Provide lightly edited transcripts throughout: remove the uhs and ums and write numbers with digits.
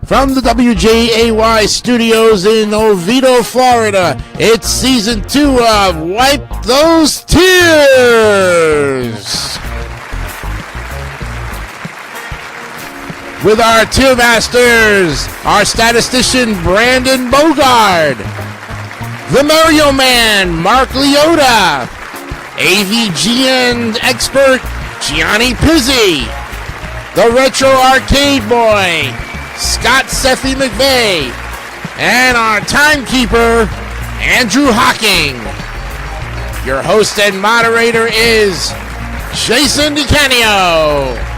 From the WJAY studios in Oviedo, Florida, it's season 2 of Wipe Those Tears! With our tier masters, our statistician Brandon Bogard, the Mario Man Mark Leota, AVGN expert Gianni Pizzi, the Retro Arcade Boy Scott Seffy McVeigh, and our timekeeper Andrew Hocking. Your host and moderator is Jason DiCanio.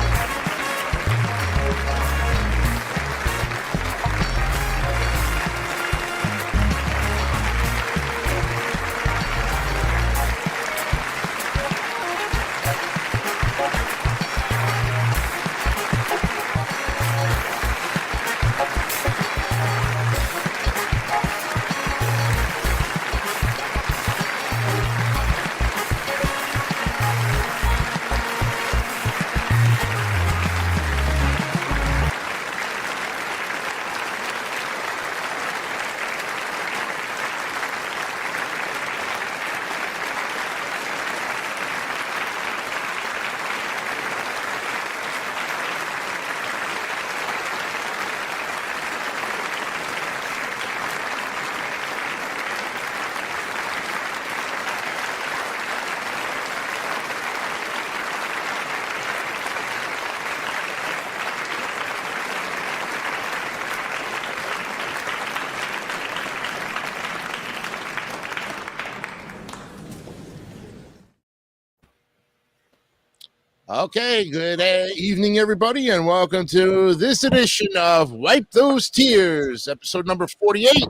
Okay, good evening, everybody, and welcome to this edition of Wipe Those Tears, episode number 48,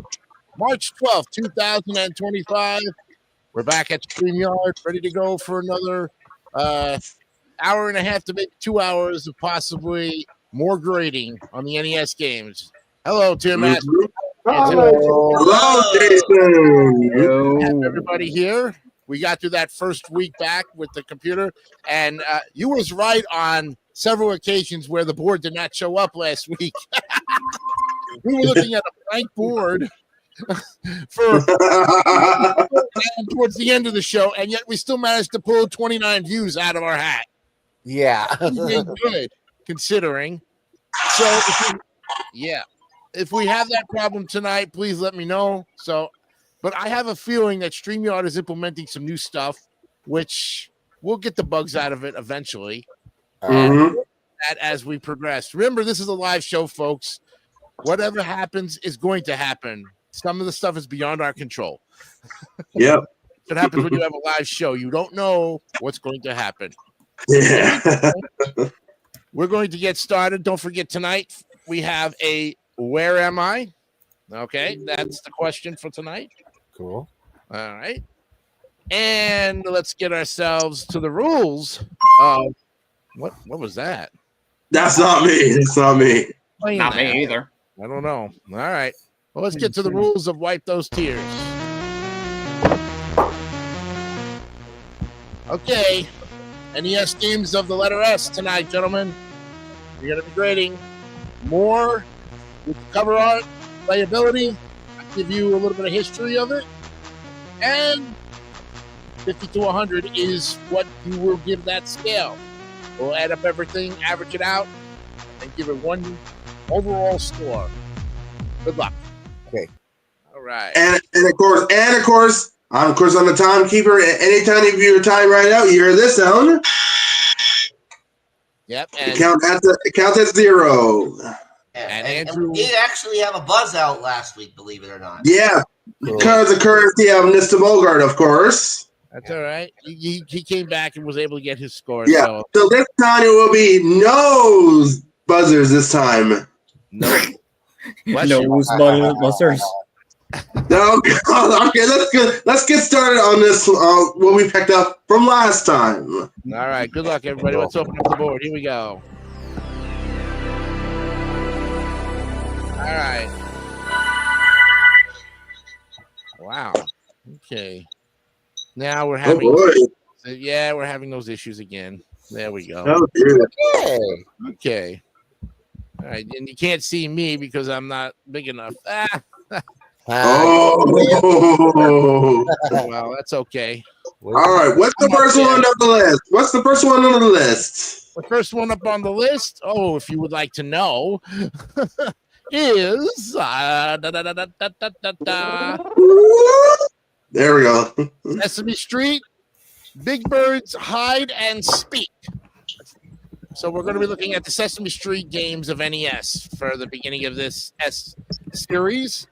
March 12th, 2025. We're back at StreamYard, ready to go for another hour and a half to maybe 2 hours of possibly more grading on the NES games. Hello, Tim. Hello, Jason. Have everybody here. We got through that first week back with the computer, and you was right on several occasions where the board did not show up last week. We were looking at a blank board for towards the end of the show, and yet we still managed to pull 29 views out of our hat. Yeah. Good, considering. So, if we have that problem tonight, please let me know. But I have a feeling that StreamYard is implementing some new stuff, which we'll get the bugs out of it eventually. As we progress. Remember, this is a live show, folks. Whatever happens is going to happen. Some of the stuff is beyond our control. Yep. It happens when you have a live show. You don't know what's going to happen. Yeah. We're going to get started. Don't forget, tonight we have a Where Am I? Okay, that's the question for tonight. Cool. All right. And let's get ourselves to the rules. What was that? That's not me. That's not me. Not me either. I don't know. All right. Well, let's get to the rules of Wipe Those Tears. Okay. NES games of the letter S tonight, gentlemen. You're going to be grading more with cover art, playability. I'll give you a little bit of history of it. And 50 to 100 is what you will give that scale. We'll add up everything, average it out, and give it one overall score. Good luck. Okay. All right. And of course, I'm the timekeeper. Anytime you view your time right out, you hear this sound. Yep. It counts at 0. And we did actually have a buzz out last week, believe it or not. Yeah, because of courtesy of Mr. Bogart, of course. That's all right. He came back and was able to get his score. Yeah. So this time it will be no buzzers this time. No. No buzzers. No. Okay, let's get started on this. What we picked up from last time. All right. Good luck, everybody. Let's open up the board. Here we go. All right. Wow. Okay. Now we're having Yeah, we're having those issues again. There we go. Oh, dear. Okay. All right, and you can't see me because I'm not big enough. Oh. Well, that's okay. All right. What's the first one on the list? What's the first one on the list? The first one up on the list, if you would like to know, is There we go. Sesame Street, Big Bird's Hide and Speak. So we're going to be looking at the Sesame Street games of NES for the beginning of this S series.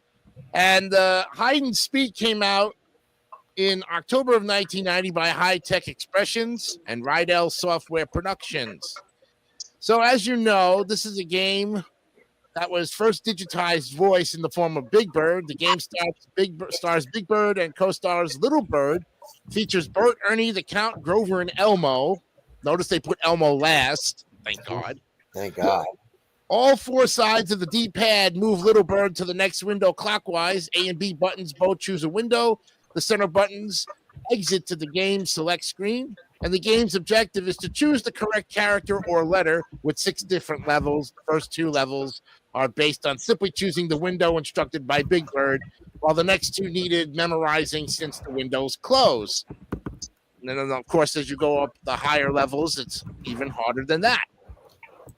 And Hide and Speak came out in October of 1990 by High Tech Expressions and Rydell Software Productions. So as you know, this is a game that was first digitized voice in the form of Big Bird. The game stars Big Bird and co-stars Little Bird. Features Bert, Ernie, the Count, Grover, and Elmo. Notice they put Elmo last. Thank God. Thank God. All four sides of the D-pad move Little Bird to the next window clockwise. A and B buttons both choose a window. The center buttons exit to the game select screen. And the game's objective is to choose the correct character or letter with 6 different levels. The first 2 levels are based on simply choosing the window instructed by Big Bird, while the next 2 needed memorizing since the windows close. And then, of course, as you go up the higher levels, it's even harder than that.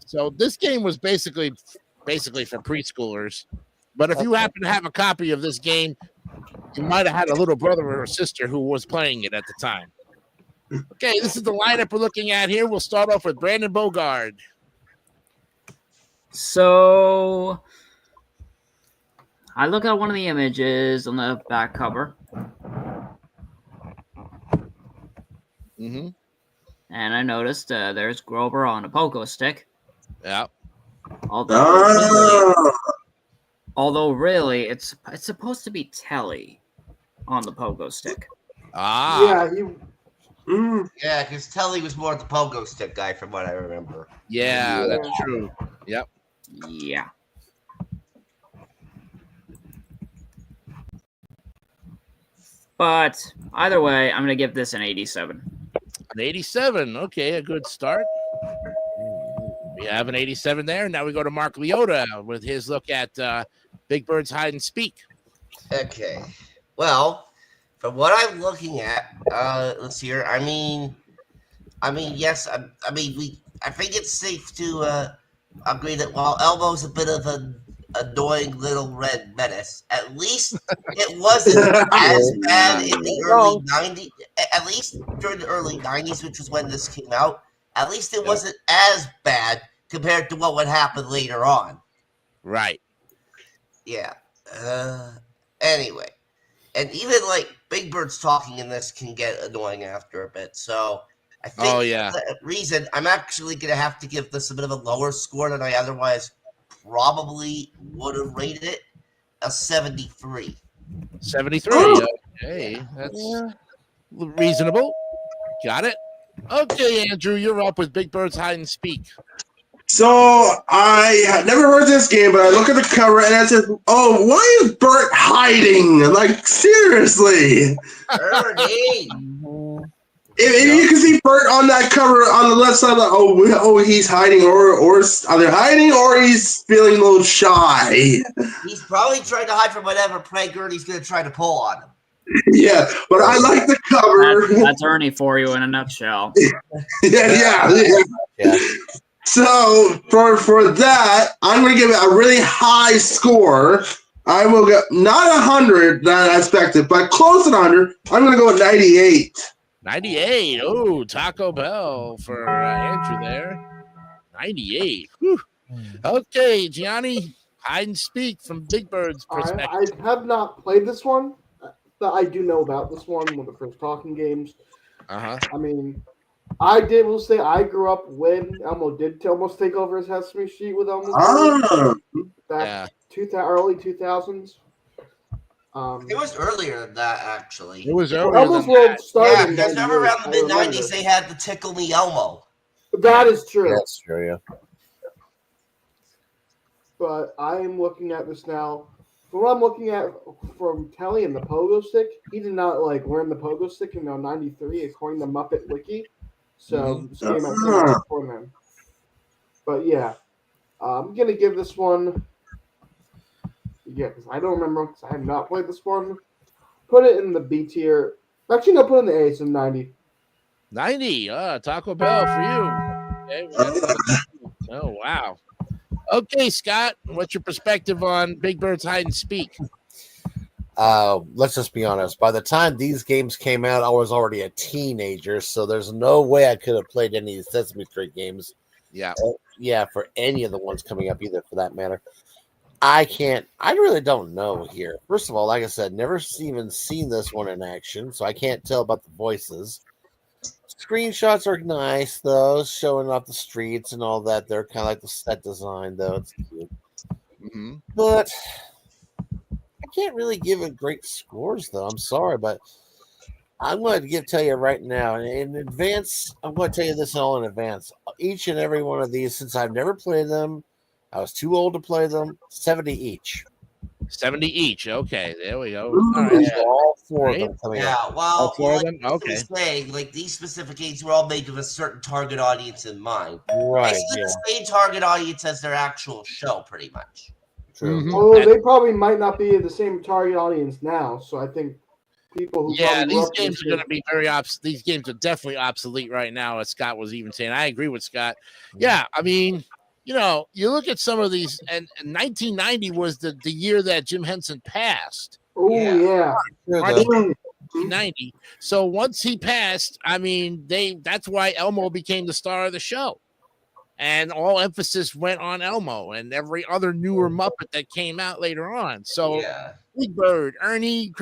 So this game was basically for preschoolers. But if you happen to have a copy of this game, you might have had a little brother or sister who was playing it at the time. Okay, this is the lineup we're looking at here. We'll start off with Brandon Bogard. So I look at one of the images on the back cover. Mm-hmm. And I noticed there's Grover on a pogo stick. Yeah. Although really, it's supposed to be Telly on the pogo stick. Ah. Yeah, because Telly was more the pogo stick guy, from what I remember. Yeah, that's true. Yep. Yeah. But either way, I'm going to give this an 87. An 87. Okay, a good start. We have an 87 there. Now we go to Mark Leota with his look at Big Bird's Hide and Speak. Okay. Well, from what I'm looking at, let's see here. I mean, yes. I think it's safe to agree that while Elmo's a bit of an annoying little red menace, at least it wasn't as bad in the early 90s. At least during the early 90s, which was when this came out. At least it wasn't as bad compared to what would happen later on. Right. Yeah. Anyway. And even like Big Bird's talking in this can get annoying after a bit. So I think for that reason, I'm actually going to have to give this a bit of a lower score than I otherwise probably would have rated it. A 73. 73. Okay. That's reasonable. Got it. Okay, Andrew, you're up with Big Bird's Hide and Speak. So I had never heard this game, but I look at the cover and I said, "Oh, why is Bert hiding? Like seriously?" Ernie. If you can see Bert on that cover on the left side, like, oh, he's hiding, or either hiding or he's feeling a little shy. He's probably trying to hide from whatever prank Ernie's going to try to pull on him. Yeah, but I like the cover. That's Ernie for you in a nutshell. Yeah. So for that, I'm going to give it a really high score. I will get not 100 that I expected, but close to 100. I'm going to go with 98. 98. Oh, Taco Bell for Andrew there. 98. Whew. Okay, Gianni, Hide and Speak from Big Bird's perspective. I have not played this one, but I do know about this one of the first talking games. Uh-huh. I mean, will say I grew up when Elmo did almost take over his Sesame Street with Elmo. Back early 2000s. It was earlier than that, actually. It was earlier Elmo's World started. Yeah, because remember around the mid-90s they had the Tickle Me Elmo. That is true. That's true, yeah. But I am looking at this now. from what I'm looking at from Telly and the pogo stick, he did not like learn the pogo stick in '93 according to Muppet Wiki. So this game came out before then. But yeah, I'm gonna give this one. Yeah, because I don't remember because I have not played this one. Put it in the B tier. Actually, no, put it in the A. It's in 90. 90. Taco Bell for you. Okay, oh wow. Okay, Scott, what's your perspective on Big Bird's Hide and Speak? Let's just be honest. By the time these games came out, I was already a teenager, so there's no way I could have played any of the Sesame Street games. Yeah. For any of the ones coming up either, for that matter. I really don't know here. First of all, like I said, never even seen this one in action, so I can't tell about the voices. Screenshots are nice, though, showing off the streets and all that. They're kind of like the set design, though. It's cute. Mm-hmm. But I can't really give it great scores, though. I'm sorry, but I'm going to tell you right now, in advance, I'm going to tell you this all in advance. Each and every one of these, since I've never played them, I was too old to play them, 70 each. 70 each. Okay, there we go. All right. So all four of them coming Yeah, out. well, four of like them? Okay. saying, like these specific games were all made with a certain target audience in mind. Right, Basically, the same target audience as their actual show, pretty much. True. Mhm. Although they probably might not be the same target audience now, so I think people who Yeah, probably these grew up games with are going to be very these games are definitely obsolete right now, as Scott was even saying. I agree with Scott. Yeah, I mean, you know, you look at some of these, and 1990 was the year that Jim Henson passed. Oh yeah. March 1990. So once he passed, I mean, that's why Elmo became the star of the show. And all emphasis went on Elmo and every other newer Muppet that came out later on. So Big Bird, Ernie,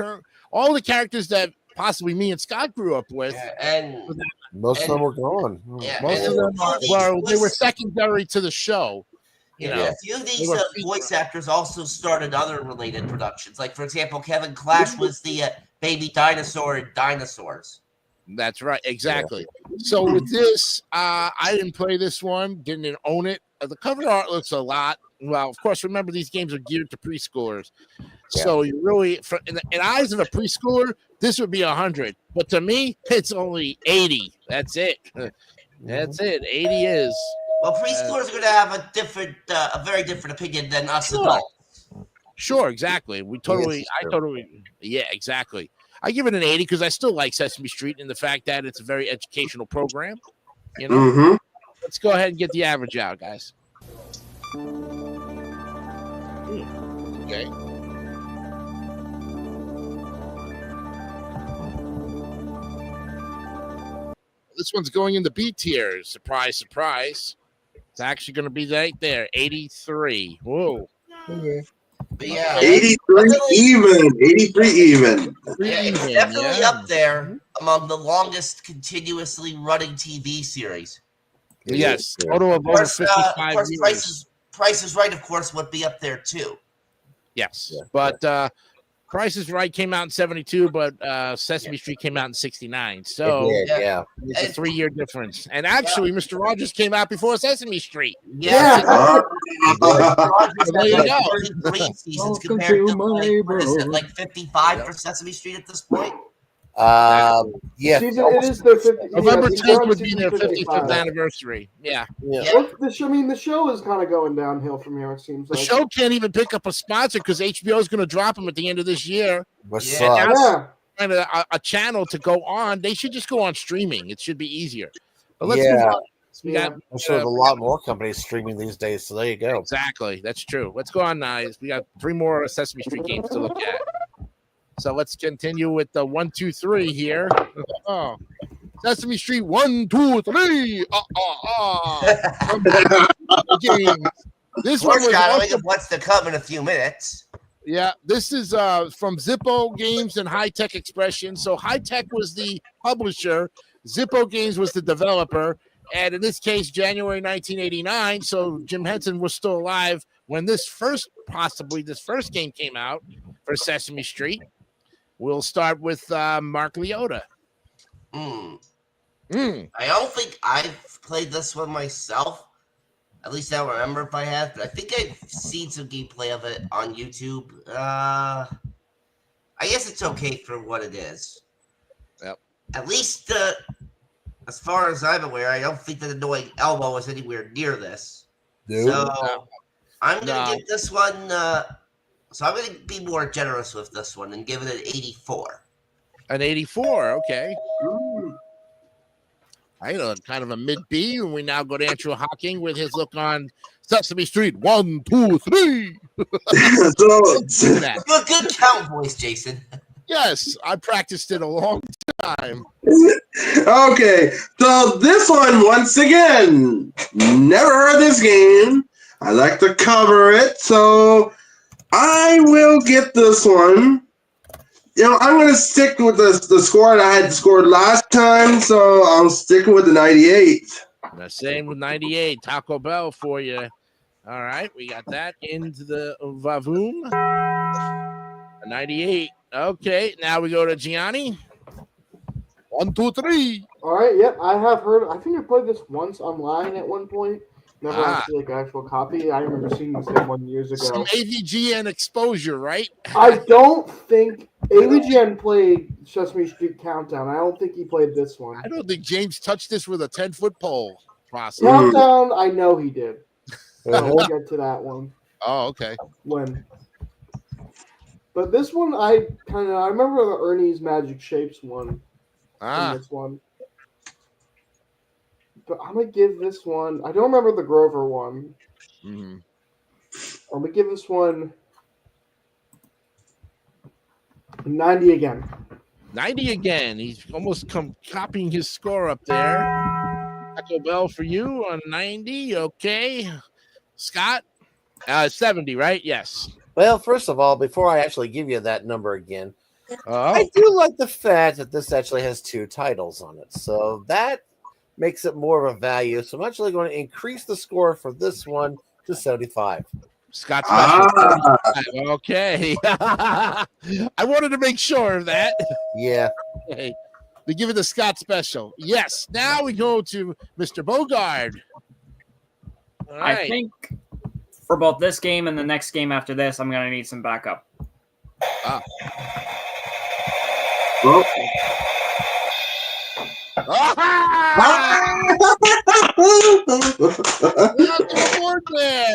all the characters that possibly me and Scott grew up with. And most of them were gone. Yeah, most of them they were secondary to the show. You know, a few of these voice actors also started other related productions. Like, for example, Kevin Clash was the baby dinosaur in Dinosaurs. That's right, exactly. So with this, I didn't play this one, didn't own it. The cover art looks a lot. Well, of course, remember these games are geared to preschoolers, so you really, in the eyes of a preschooler, this would be 100. But to me, it's only 80. That's it. That's it. 80 is. Well, preschoolers are going to have a very different opinion than us adults. Sure, exactly. Yeah, exactly. I give it an 80 because I still like Sesame Street and the fact that it's a very educational program. You know, let's go ahead and get the average out, guys. Okay. This one's going in the B tier. Surprise, surprise. It's actually going to be right there, 83. Whoa. But yeah, 83 even. 83 even. Yeah, it's definitely up there among the longest continuously running TV series. Yes, total of over 55 years. Price is Right, of course, would be up there too. Yes, but Price is Right came out in 72, but Sesame Street came out in 69. So it's a 3-year difference. And actually, Mr. Rogers came out before Sesame Street. Yeah. There you go. 3 seasons compared to what is it, like 55 for Sesame Street at this point? Yeah. It is their 50th. November 10th would be their 55th anniversary. Yeah. The show is kind of going downhill from here, it seems like. The show can't even pick up a sponsor because HBO is going to drop them at the end of this year. Kind of a channel to go on. They should just go on streaming. It should be easier. But let's move on. I'm sure there's a lot more companies streaming these days, so there you go. Exactly. That's true. Let's go on, guys. We got 3 more Sesame Street games to look at. So let's continue with the 1, 2, 3 here. Sesame Street 1, 2, 3. This one was what's to come in a few minutes. Yeah, this is from Zippo Games and High Tech Expression. So High Tech was the publisher, Zippo Games was the developer, and in this case, January 1989. So Jim Henson was still alive when this first game came out for Sesame Street. We'll start with Mark Leota. I don't think I've played this one myself, At least I don't remember if I have, but I think I've seen some gameplay of it on YouTube. I guess it's okay for what it is. Yep. At least, as far as I'm aware, I don't think that Annoying Elmo is anywhere near this. So I'm gonna give this one. So I'm gonna be more generous with this one and give it an 84. An 84. Okay. I know, kind of a mid B, and we now go to Andrew Hawking with his look on Sesame Street. 1, 2, 3. Good count voice, Jason. Yes, I practiced it a long time. Okay, so this one, once again, never heard this game. I like to cover it, so I will get this one. You know, I'm going to stick with the score that I had scored last time, so I'm sticking with the 98. The same with 98. Taco Bell for you. All right, we got that into the Vavoom. 98. Okay, now we go to Gianni. 1, 2, 3. All right, yep, I have heard. I think I played this once online at one point. Never actually like an actual copy. I remember seeing the same one years ago. Some AVG and exposure, right? I don't think AVGN played Sesame Street Countdown. I don't think he played this one. I don't think James touched this with a 10-foot pole. Possibly. Countdown, I know he did. So we'll get to that one. Oh, okay. When. But this one, I remember the Ernie's Magic Shapes one. In this one. But I'm going to give this one, I don't remember the Grover one. Mm-hmm. I'm going to give this one 90 again. 90 again. He's almost copying his score up there. Taco Bell for you on 90. Okay. Scott? 70, right? Yes. Well, first of all, before I actually give you that number again, I do like the fact that this actually has 2 titles on it. So that makes it more of a value. So I'm actually going to increase the score for this one to 75. Scott special. Okay. I wanted to make sure of that. Yeah. Okay. We give it the Scott special. Yes. Now we go to Mr. Bogard. All right. I think for both this game and the next game after this, I'm going to need some backup. Well.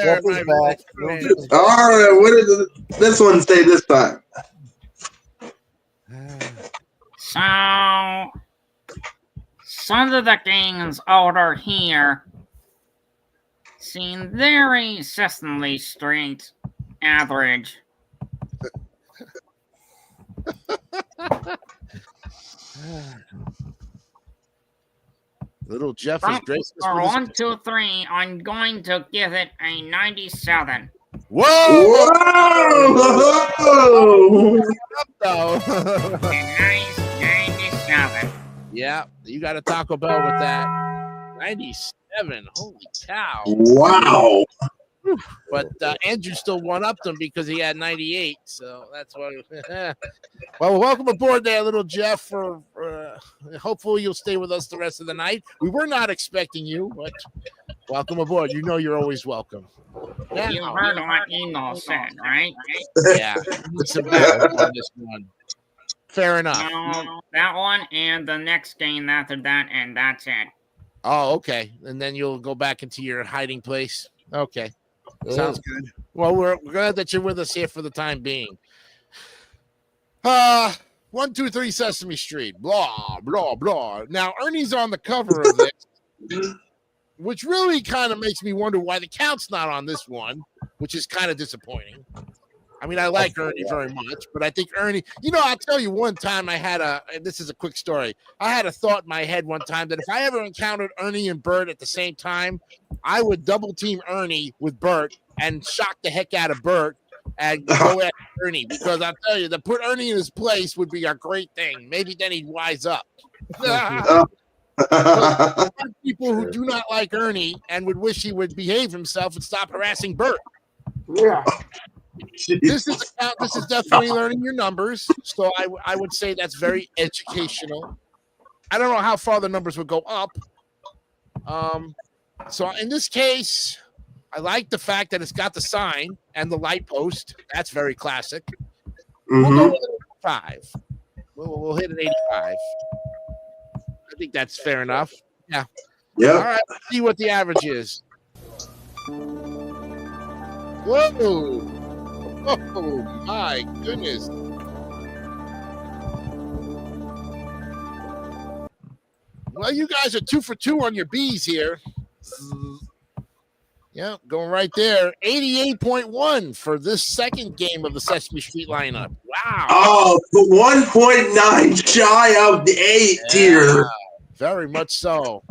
There, back. All right, what did this one say this time? So, some of the games over here seem very Sesame Street average. Little Jeff is gracious. For 1, 2, 3, I'm going to give it a 97. Whoa! Whoa! Whoa! A nice 97. Yeah, you got a Taco Bell with that. 97. Holy cow. Wow. But Andrew still one-upped him because he had 98. So that's why. Well, welcome aboard there, little Jeff. For hopefully you'll stay with us the rest of the night. We were not expecting you, but welcome aboard. You know you're always welcome. Now, You heard what Emo said, right? yeah, some backup on this one. Fair enough. That one and the next game after that, and that's it. Oh, okay. And then you'll go back into your hiding place. Okay. Sounds good. Well, we're glad that you're with us here for the time being. 1, 2, 3 Sesame Street. Blah, blah, blah. Now, Ernie's on the cover of this, which really kind of makes me wonder why the count's not on this one, which is kind of disappointing. I mean, I like Ernie very much, but I think Ernie, I'll tell you one time and this is a quick story. I had a thought in my head one time that if I ever encountered Ernie and Bert at the same time, I would double team Ernie with Bert and shock the heck out of Bert and go at Ernie, because I'll tell you, to put Ernie in his place would be a great thing. Maybe then he'd wise up. People who do not like Ernie and would wish he would behave himself and stop harassing Bert. Yeah. This is definitely learning your numbers, so I would say that's very educational. I don't know how far the numbers would go up. So in this case, I like the fact that it's got the sign and the light post. That's very classic. We'll go Mm-hmm. with an 85. We'll hit an 85. I think that's fair enough. All Yep. right, let's see what the average is. Whoa! Oh my goodness! Well, you guys are 2 for 2 on your B's here. Yeah, going right there. 88.1 for this second game of the Sesame Street lineup. Wow. Oh, 1.9 shy of the 8 tier. Very much so.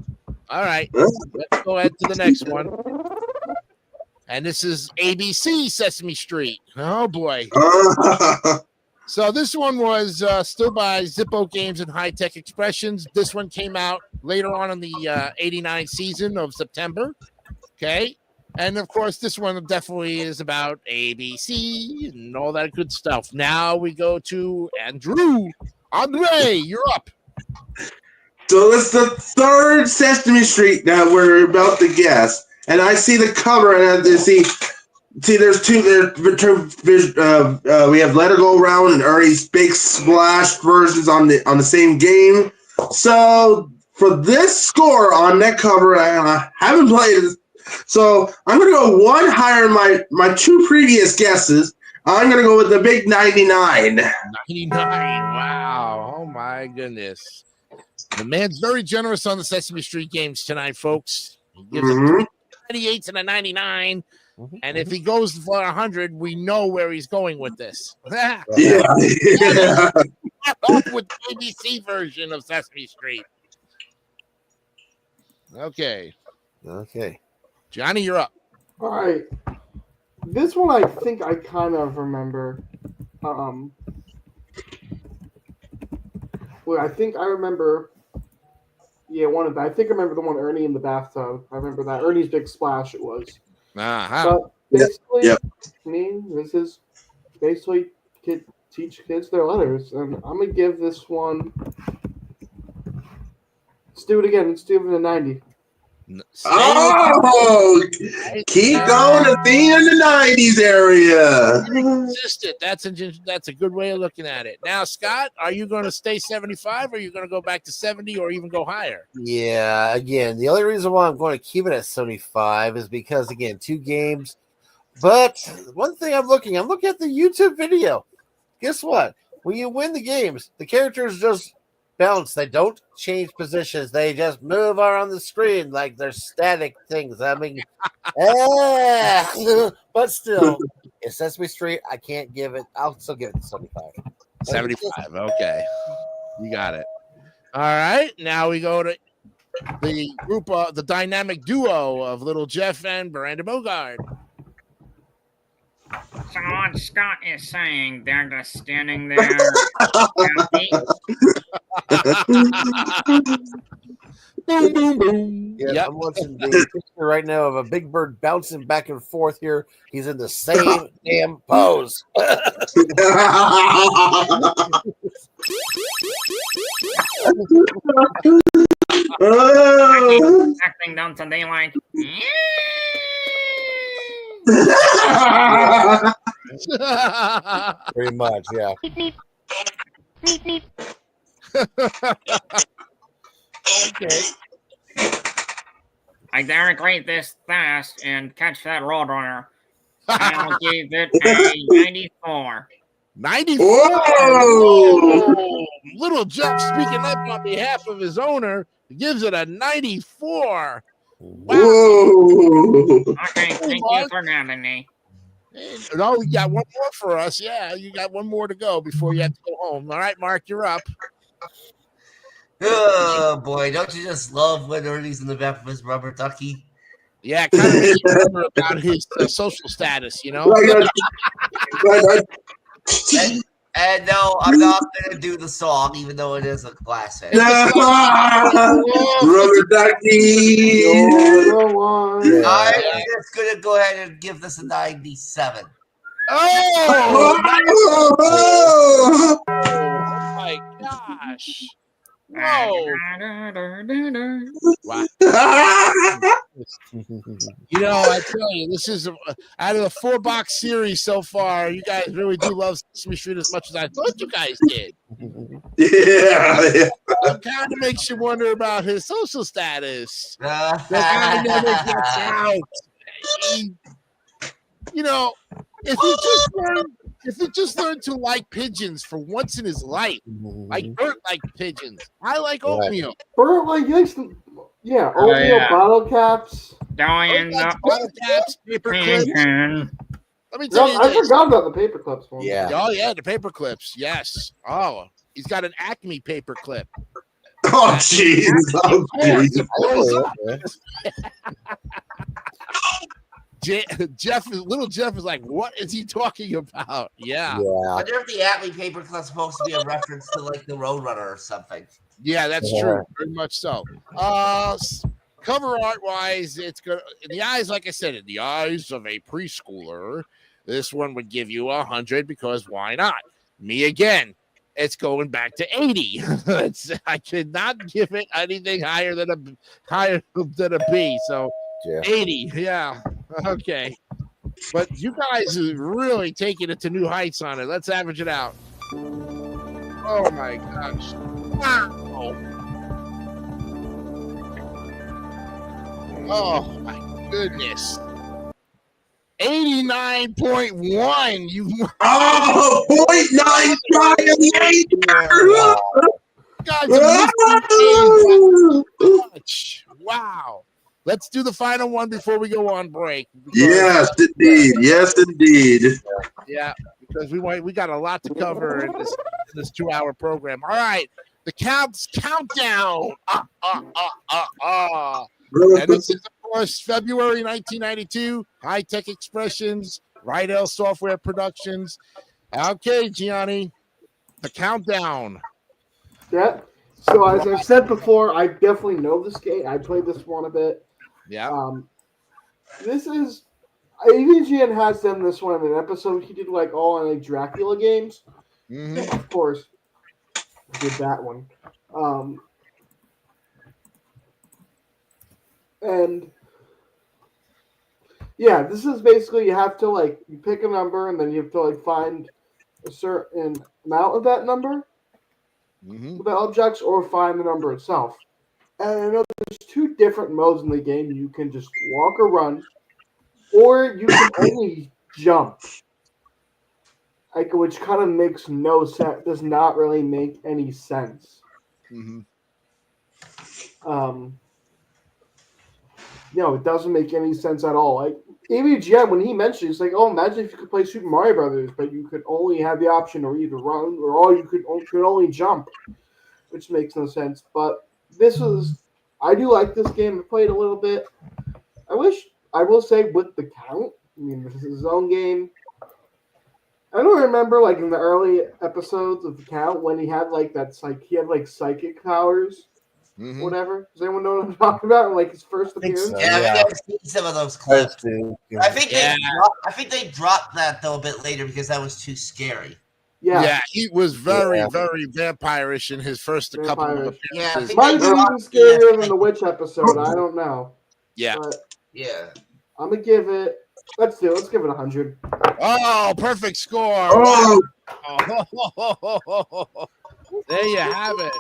All right, let's go ahead to the next one. And this is ABC Sesame Street. Oh, boy. So this one was still by Zippo Games and High Tech Expressions. This one came out later on in the 89 season of September. Okay. And of course, this one definitely is about ABC and all that good stuff. Now we go to Andre. Andre, you're up. So it's the third Sesame Street that we're about to guess. And I see the cover and I see there's two we have Let It Go Round and Ernie's Big Splash versions on the same game. So for this score on that cover, I haven't played it. So I'm gonna go one higher than my two previous guesses. I'm gonna go with the big 99. 99. Wow. Oh my goodness. The man's very generous on the Sesame Street games tonight, folks. He gives Mhm. it 98 to the 99. And if he goes for 100, we know where he's going with this. Yeah. With the ABC version of Sesame Street. Okay. Okay. Johnny, you're up. All right. This one I think I kind of remember. Well, I think I remember. Yeah, I think I remember the one Ernie in the bathtub. I remember that Ernie's Big Splash. It was. Uh-huh. But basically, Yep. I mean, this is basically teach kids their letters, and I'm gonna give this one. Let's do it again. Let's do it in a 90. Oh, keep going the theme in the 90s area. Consistent. That's a good way of looking at it. Now, Scott, are you going to stay 75 or are you going to go back to 70 or even go higher? Yeah, again, the only reason why I'm going to keep it at 75 is because, again, 2 games. But one thing I'm looking at the YouTube video. Guess what? When you win the games, the characters just bounce. They don't change positions. They just move around the screen like they're static things. I mean, but still, it's Sesame Street. I can't give it. I'll still give it 75. 75. Okay. You got it. All right. Now we go to the group, the dynamic duo of Little Jeff and Miranda Bogard. So what Scott is saying, they're just standing there. Boom, boom, boom. Yeah, Yep. I'm watching the picture right now of a big bird bouncing back and forth here. He's in the same damn pose. Oh. Acting down today like. Pretty much, yeah. Okay. I dare grade this fast and catch that roadrunner. I'll give it a 94. 94. Whoa. Whoa. Little Jeff speaking up on behalf of his owner gives it a 94. Wow. Whoa. Okay, thank you for having me. No, you got one more for us. Yeah, you got one more to go before you have to go home. All right, Mark, you're up. Oh boy, don't you just love when Ernie's in the back of his rubber ducky? Yeah, kind of makes you wonder about his social status, you know? And no, I'm not gonna do the song, even though it is a classic. Rubber ducky. You're the one. I'm just gonna go ahead and give this a 97. Oh, Oh. oh my gosh. Whoa. Wow. You know, I tell you, this is out of the 4-box series so far. You guys really do love Sesame Street as much as I thought you guys did. Yeah. It kind of makes you wonder about his social status. Uh, The guy never gets out. He- you know, if he just learned to like pigeons for once in his life, like Bert liked pigeons. I like Right. oatmeal. Bert, like, he likes to, yeah, oatmeal yeah. bottle caps. Dying Like up. bottle caps, paper clips. Pan. Let me No, tell you I this. forgot about the paper clips one. Yeah. Oh yeah, the paper clips. Yes. Oh, he's got an Acme paper clip. Oh, jeez. Oh, jeez. Little Jeff is like, what is he talking about? Yeah. I Yeah. wonder if the Atlee paperclip's supposed to be a reference to like the Roadrunner or something. Yeah, that's true. Very much so. Cover art wise, it's good. In the eyes, like I said, in the eyes of a preschooler, this one would give you 100 because why not? Me again. It's going back to 80. I could not give it anything higher than a B. So Yeah. 80. Yeah. Okay. But you guys are really taking it to new heights on it. Let's average it out. Oh my gosh. Wow. Oh my goodness. 89.1. You Oh, 0.9 shy of the 8. guys are missing so much. Wow. Let's do the final one before we go on break. Yes, indeed. Yes, indeed. Yeah, because we got a lot to cover in this 2-hour program. All right. The countdown. And this is, of course, February 1992. High Tech Expressions, Rydell Software Productions. Okay, Gianni, the countdown. Yeah. So as I've said before, I definitely know this game. I played this one a bit. Yeah. This is AVGN has done this one in an episode. He did like all on like Dracula games. Mhm. Of course, did that one. And yeah, this is basically you have to like you pick a number and then you have to like find a certain amount of that number Mhm. with the objects or find the number itself. And I know there's 2 different modes in the game. You can just walk or run, or you can only jump. Like, which kind of makes no sense. Does not really make any sense. Mhm. No, it doesn't make any sense at all. Like AVGN, when he mentioned, it's like, oh, imagine if you could play Super Mario Brothers, but you could only have the option or either run or all you could only jump, which makes no sense. But this was, I do like this game. I played a little bit. I will say with the count. I mean, this is his own game. I don't remember like in the early episodes of the count when he had like he had like psychic powers. Mhm. Whatever. Does anyone know what I'm talking about? Like his first think appearance? so. Yeah, Yeah. I've never seen some of those clips. Yeah. I think Yeah. they dropped that though a bit later because that was too scary. Yeah. He was very, Yeah. very vampire-ish in his first couple of Vampire-ish. Yeah, I appearances. think Might have they been even dropped scarier than the witch episode. I don't know. Yeah. But Yeah. I'm gonna give it. Let's give it 100. Oh, perfect score. Oh, Wow. There you have it.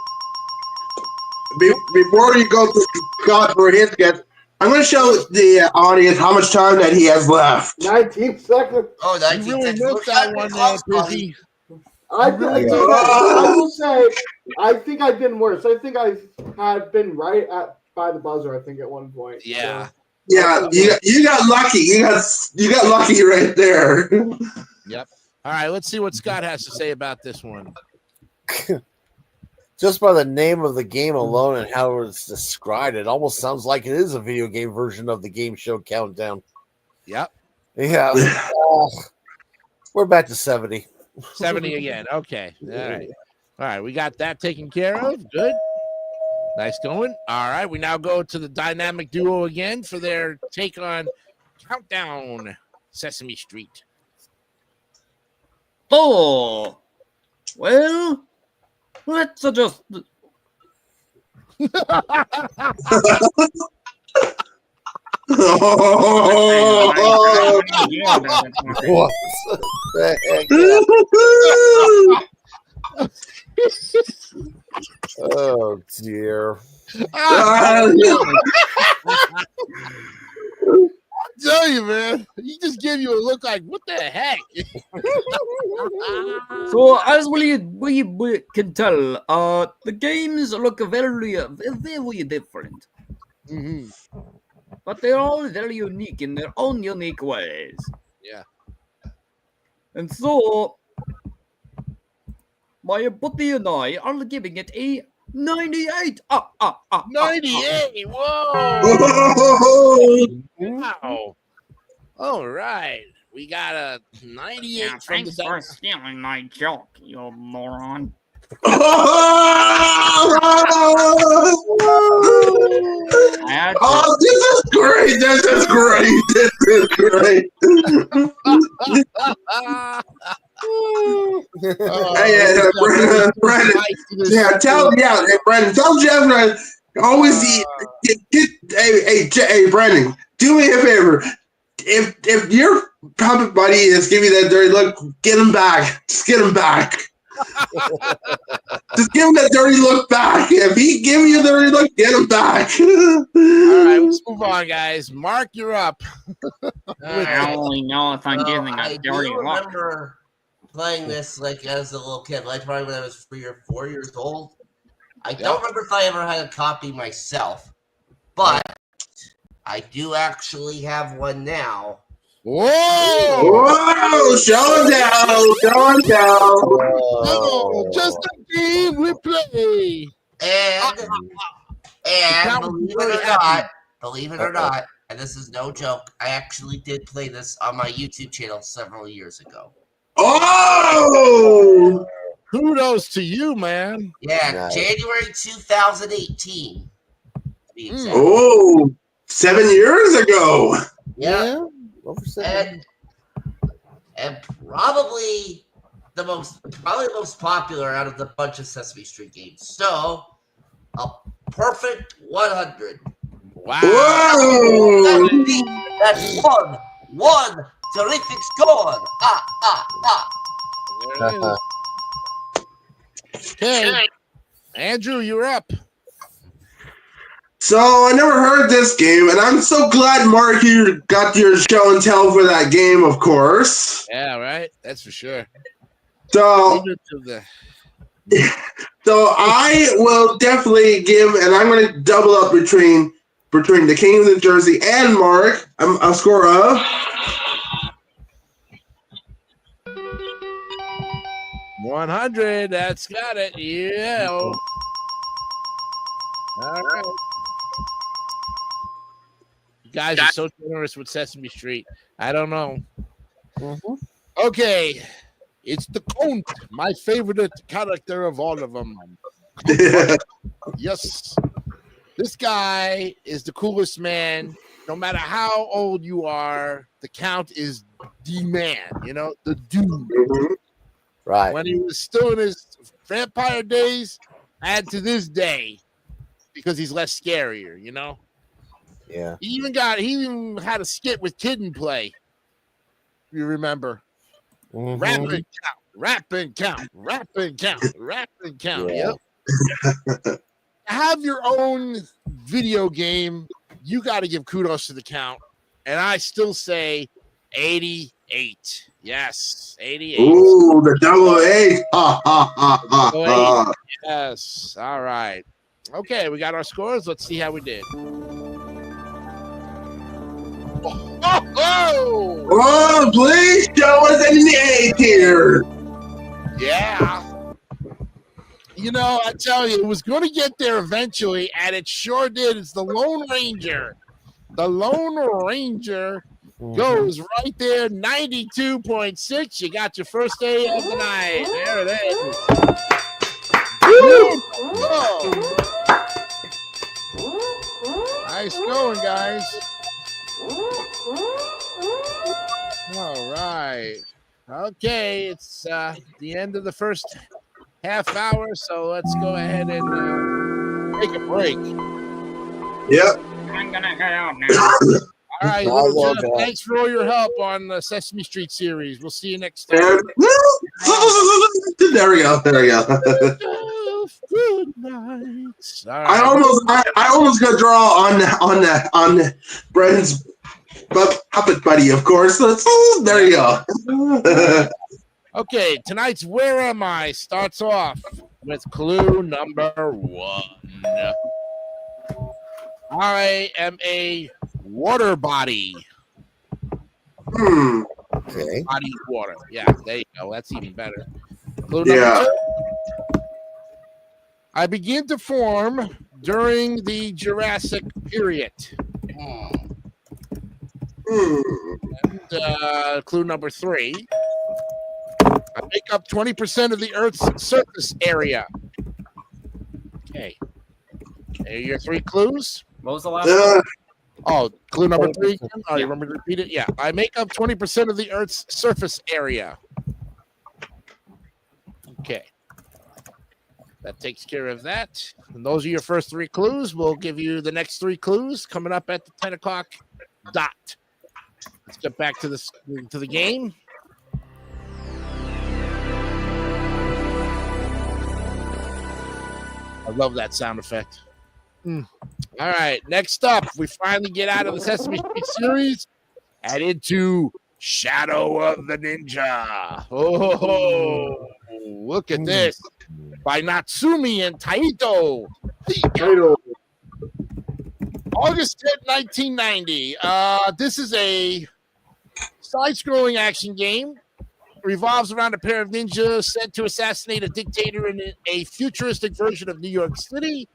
before you go to Scott for his guess, I'm going to show the audience how much time that he has left. 19 seconds. Oh, You 19 really seconds. milked We're that cutting one it there, close, buddy. Busy. I really will say, I think I've been worse. I think I had been right by the buzzer. I think at one point. Yeah. So, Yeah, you got lucky. You got lucky right there. Yep. All right, let's see what Scott has to say about this one. Just by the name of the game alone and how it's described, it almost sounds like it is a video game version of the game show Countdown. Yep. Yeah. We're back to 70. 70 again. Okay. All right. All right. We got that taken care of. Good. Nice going. All right. We now go to the dynamic duo again for their take on Countdown Sesame Street. Oh, well, let's just Oh. What the heck? Oh dear. I tell you, man, he just gave you a look like, what the heck? So as we can tell, the games look very different, Mhm. but they're all very unique in their own unique ways. Yeah. And so, my buddy and I are giving it a 98. 98. Whoa. Oh. Wow. All right. We got a 98 Yeah, from the thanks for Dun- stealing my joke, you moron. I had to. Oh, this is great. This is great. This is great. Brandon. Yeah, hey, Brandon, tell Jeff, always hey, Brandon, do me a favor. If your puppet buddy is giving you that dirty look, get him back. Just get him back. Just give him that dirty look back. If he give you a dirty look, get him back. All right, let's move on, guys. Mark, you're up. I only know if I'm giving I a do dirty look. remember playing this like as a little kid, like probably when I was 3 or 4 years old. I don't remember if I ever had a copy myself, but I do actually have one now. Whoa! Whoa! Show him down! Show him down! Oh, just a game we play. And That was believe very it or happy. not, and this is no joke, I actually did play this on my YouTube channel several years ago. Oh! Kudos to you, man. Yeah, Nice. January 2018. To be exact. Oh! 7 years ago! Yeah. Over 7. And probably the most popular out of the bunch of Sesame Street games. So a perfect 100. Wow. Whoa! That's one terrific score. There it is. Okay. Andrew, you're up. So I never heard this game, and I'm so glad, Mark, you got your show and tell for that game, of course. Yeah, right. That's for sure. So, Leave it to the- so I will definitely give, and I'm going to double up between the King of New Jersey and Mark. I'm a score of 100. That's got it. Yeah. All right. You guys are so generous with Sesame Street. I don't know. Okay. It's the Count, my favorite character of all of them. Yes. This guy is the coolest man. No matter how old you are, the Count is the man, the dude. Right. When he was still in his vampire days and to this day, because he's less scarier, Yeah. He even had a skit with Kid and Play. If you remember. Mhm. Rap and count, rap and count, rap and count, rap and count. Yeah. Yep. Have your own video game. You got to give kudos to the Count. And I still say 88. Yes, 88. Ooh, the double A. Ha, ha, ha, ha, ha. Yes. All right. Okay, we got our scores. Let's see how we did. Oh! Oh, please show us an A here. Yeah. I tell you, it was going to get there eventually, and it sure did. It's the Lone Ranger. The Lone Ranger goes right there, 92.6. You got your first A of the night. There it is. Whoa. Nice going, guys. All right. Okay, it's the end of the first half hour, so let's go ahead and take a break. Yep. I'm gonna head out now. All right, I Little will Jeff, go. thanks for all your help on the Sesame Street series. We'll see you next time. And, there we go. There we go. Jeff, good night. All I right. almost got draw on Brent's puppet buddy, of course. There you go. Okay, tonight's Where Am I starts off with clue number 1. I am a water body. Hmm. Okay. Body of water. Yeah, there you go. That's even better. Clue number Yeah. 2. I begin to form during the Jurassic period. Hmm. And clue number 3. I make up 20% of the Earth's surface area. Okay. There are your 3 clues. What was the last one? Oh, clue number 3 again? Oh, Yeah. you want me to repeat it? Yeah. I make up 20% of the Earth's surface area. Okay. That takes care of that. And those are your first 3 clues. We'll give you the next 3 clues coming up at the 10 o'clock dot. Let's get back to the game. I love that sound effect. All right, next up, we finally get out of the Sesame Street series and into Shadow of the Ninja. Oh, look at this. By Natsumi and Taito. Title. August 10th, 1990. This is a side-scrolling action game. Revolves around a pair of ninjas sent to assassinate a dictator in a futuristic version of New York City.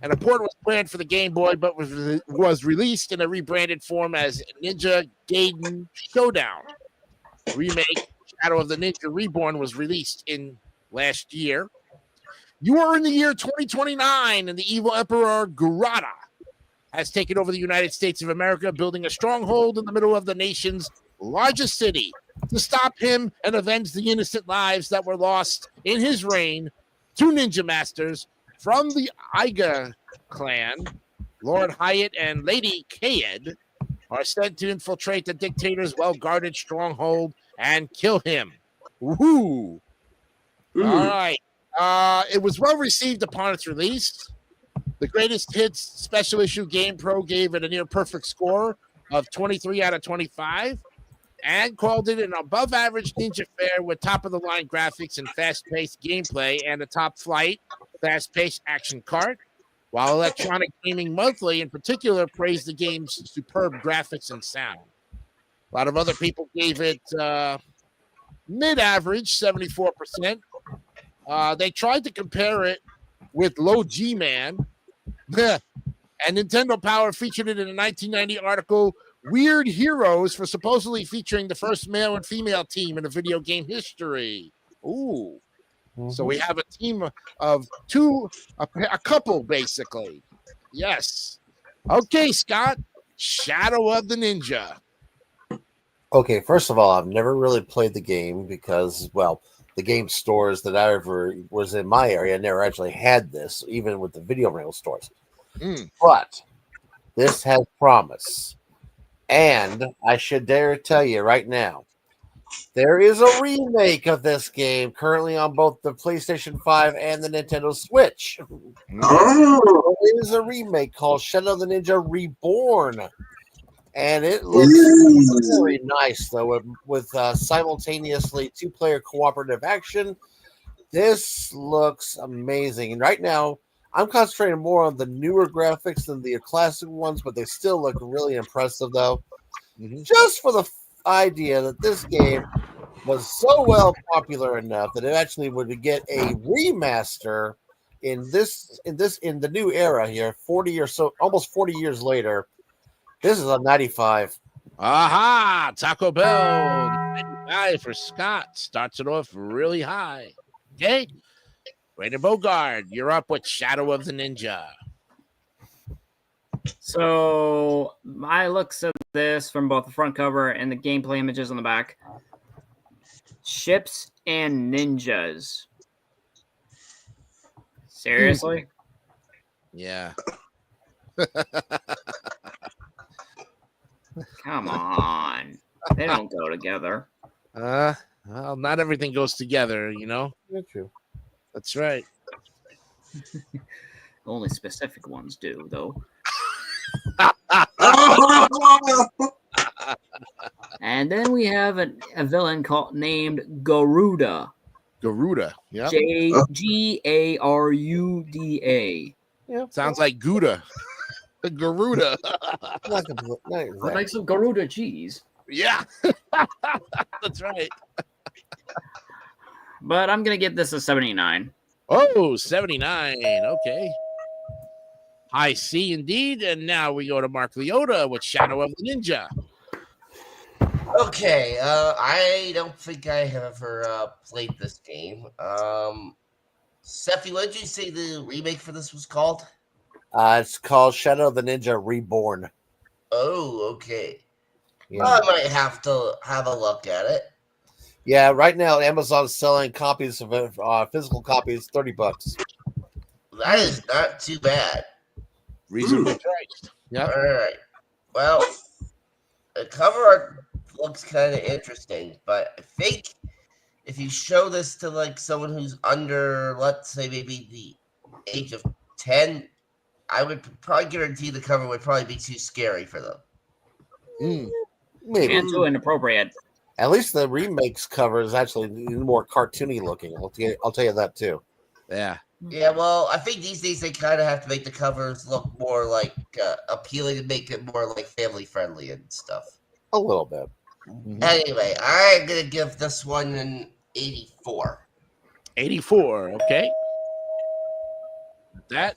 And a port was planned for the Game Boy, but was released in a rebranded form as Ninja Gaiden Showdown. Remake Shadow of the Ninja Reborn was released in last year. You are in the year 2029, and the evil Emperor Gurata has taken over the United States of America, building a stronghold in the middle of the nation's largest city. To stop him and avenge the innocent lives that were lost in his reign, 2 ninja masters from the Iga clan, Lord Hyatt and Lady Kaed, are sent to infiltrate the dictator's well-guarded stronghold and kill him. Woohoo! All right. It was well received upon its release. The Greatest Hits Special Issue Game Pro gave it a near perfect score of 23 out of 25 and called it an above-average ninja fare with top-of-the-line graphics and fast-paced gameplay and a top-flight, fast-paced action cart, while Electronic Gaming Monthly in particular praised the game's superb graphics and sound. A lot of other people gave it mid-average, 74%. They tried to compare it with Low G-Man, and Nintendo Power featured it in a 1990 article, Weird Heroes, for supposedly featuring the first male and female team in a video game history. Ooh. So we have a team of 2, a couple, basically. Yes. Okay, Scott. Shadow of the Ninja. Okay, first of all, I've never really played the game because, well, the game stores that I ever was in my area never actually had this, even with the video rental stores. But this has promise. And I should dare tell you right now, there is a remake of this game currently on both the PlayStation 5 and the Nintendo Switch. Oh. There is a remake called Shadow of the Ninja Reborn. And it looks very nice, though, with simultaneously 2-player cooperative action. This looks amazing. And right now, I'm concentrating more on the newer graphics than the classic ones, but they still look really impressive, though. Just for the idea that this game was so well popular enough that it actually would get a remaster in the new era here, 40 or so, almost 40 years later. This is a 95. Aha! Taco Bell 95 for Scott. Starts it off really high. Okay. Rainer Bogard, you're up with Shadow of the Ninja. So my looks at this from both the front cover and the gameplay images on the back. Ships and ninjas. Seriously? Yeah. Come on. They don't go together. Well, not everything goes together, you know. Yeah, true. That's right. Only specific ones do, though. And then we have a villain named Garuda. Garuda. Yeah. Garuda. Yeah, Sounds like Gouda. Garuda. not compl- not What exactly. makes of Garuda cheese? Yeah. That's right. But I'm gonna give this a 79. Oh, 79. Okay. I see indeed. And now we go to Mark Leota with Shadow of the Ninja. Okay, I don't think I have ever played this game. Seffi, what did you say the remake for this was called? It's called Shadow of the Ninja Reborn. Oh, okay. Yeah. I might have to have a look at it. Yeah, right now Amazon's selling copies of it, physical copies, $30. That is not too bad. Reasonably priced. Yeah. All right. Well, the cover art looks kind of interesting, but I think if you show this to like someone who's under, let's say maybe the age of 10, I would probably guarantee the cover would probably be too scary for them. Maybe. And too inappropriate. At least the remake's cover is actually more cartoony looking. I'll tell you that too. Yeah. Yeah, well, I think these days they kind of have to make the covers look more like appealing and make it more like family friendly and stuff. A little bit. Anyway, I'm gonna give this one an 84. 84. Okay. That.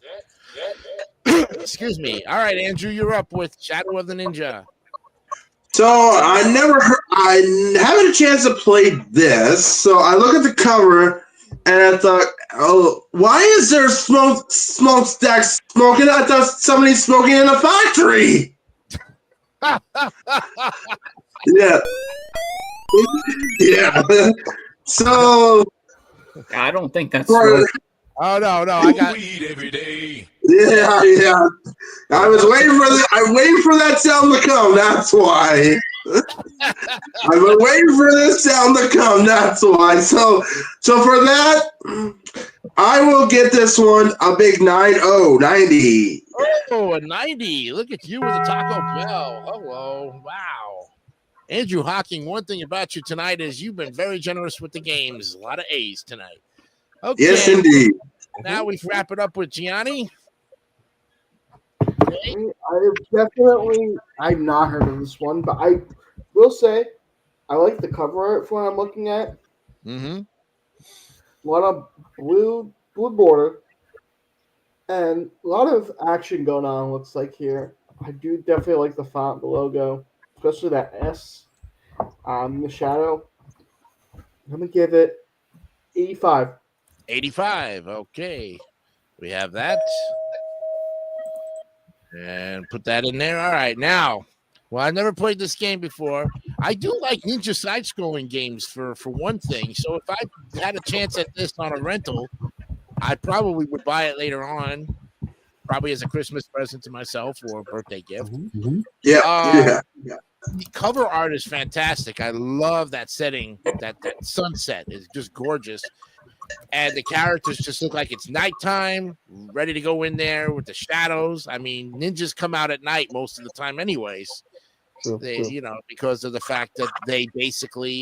Excuse me. All right, Andrew, you're up with Shadow of the Ninja. So I haven't a chance to play this. So I look at the cover and I thought, oh, why is there smokestacks smoking? I thought somebody's smoking in a factory. Yeah. Yeah. So I don't think that's for, right. Oh no, I got weed every day. yeah. I'm waiting for that sound to come. That's why. I've been waiting for this sound to come. That's why. So for that, I will get this one a big 90. Oh, a 90. Look at you with a Taco Bell. Hello. Wow. Andrew Hawking, one thing about you tonight is you've been very generous with the games. A lot of A's tonight. Okay. Yes, indeed. Now we wrap it up with Gianni. I've not heard of this one, but I will say I like the cover art for what I'm looking at. Mm-hmm. A lot of blue border and a lot of action going on. Looks like here. I do definitely like the font, the logo, especially that S, the shadow. I'm gonna give it 85. 85. Okay. We have that. And put that in there. All right. Now, well, I've never played this game before. I do like ninja side-scrolling games for one thing. So if I had a chance at this on a rental, I probably would buy it later on, probably as a Christmas present to myself or a birthday gift. Yeah. The cover art is fantastic. I love that setting. That sunset is just gorgeous. And the characters just look like it's nighttime, ready to go in there with the shadows. I mean, ninjas come out at night most of the time anyways. They, because of the fact that they basically,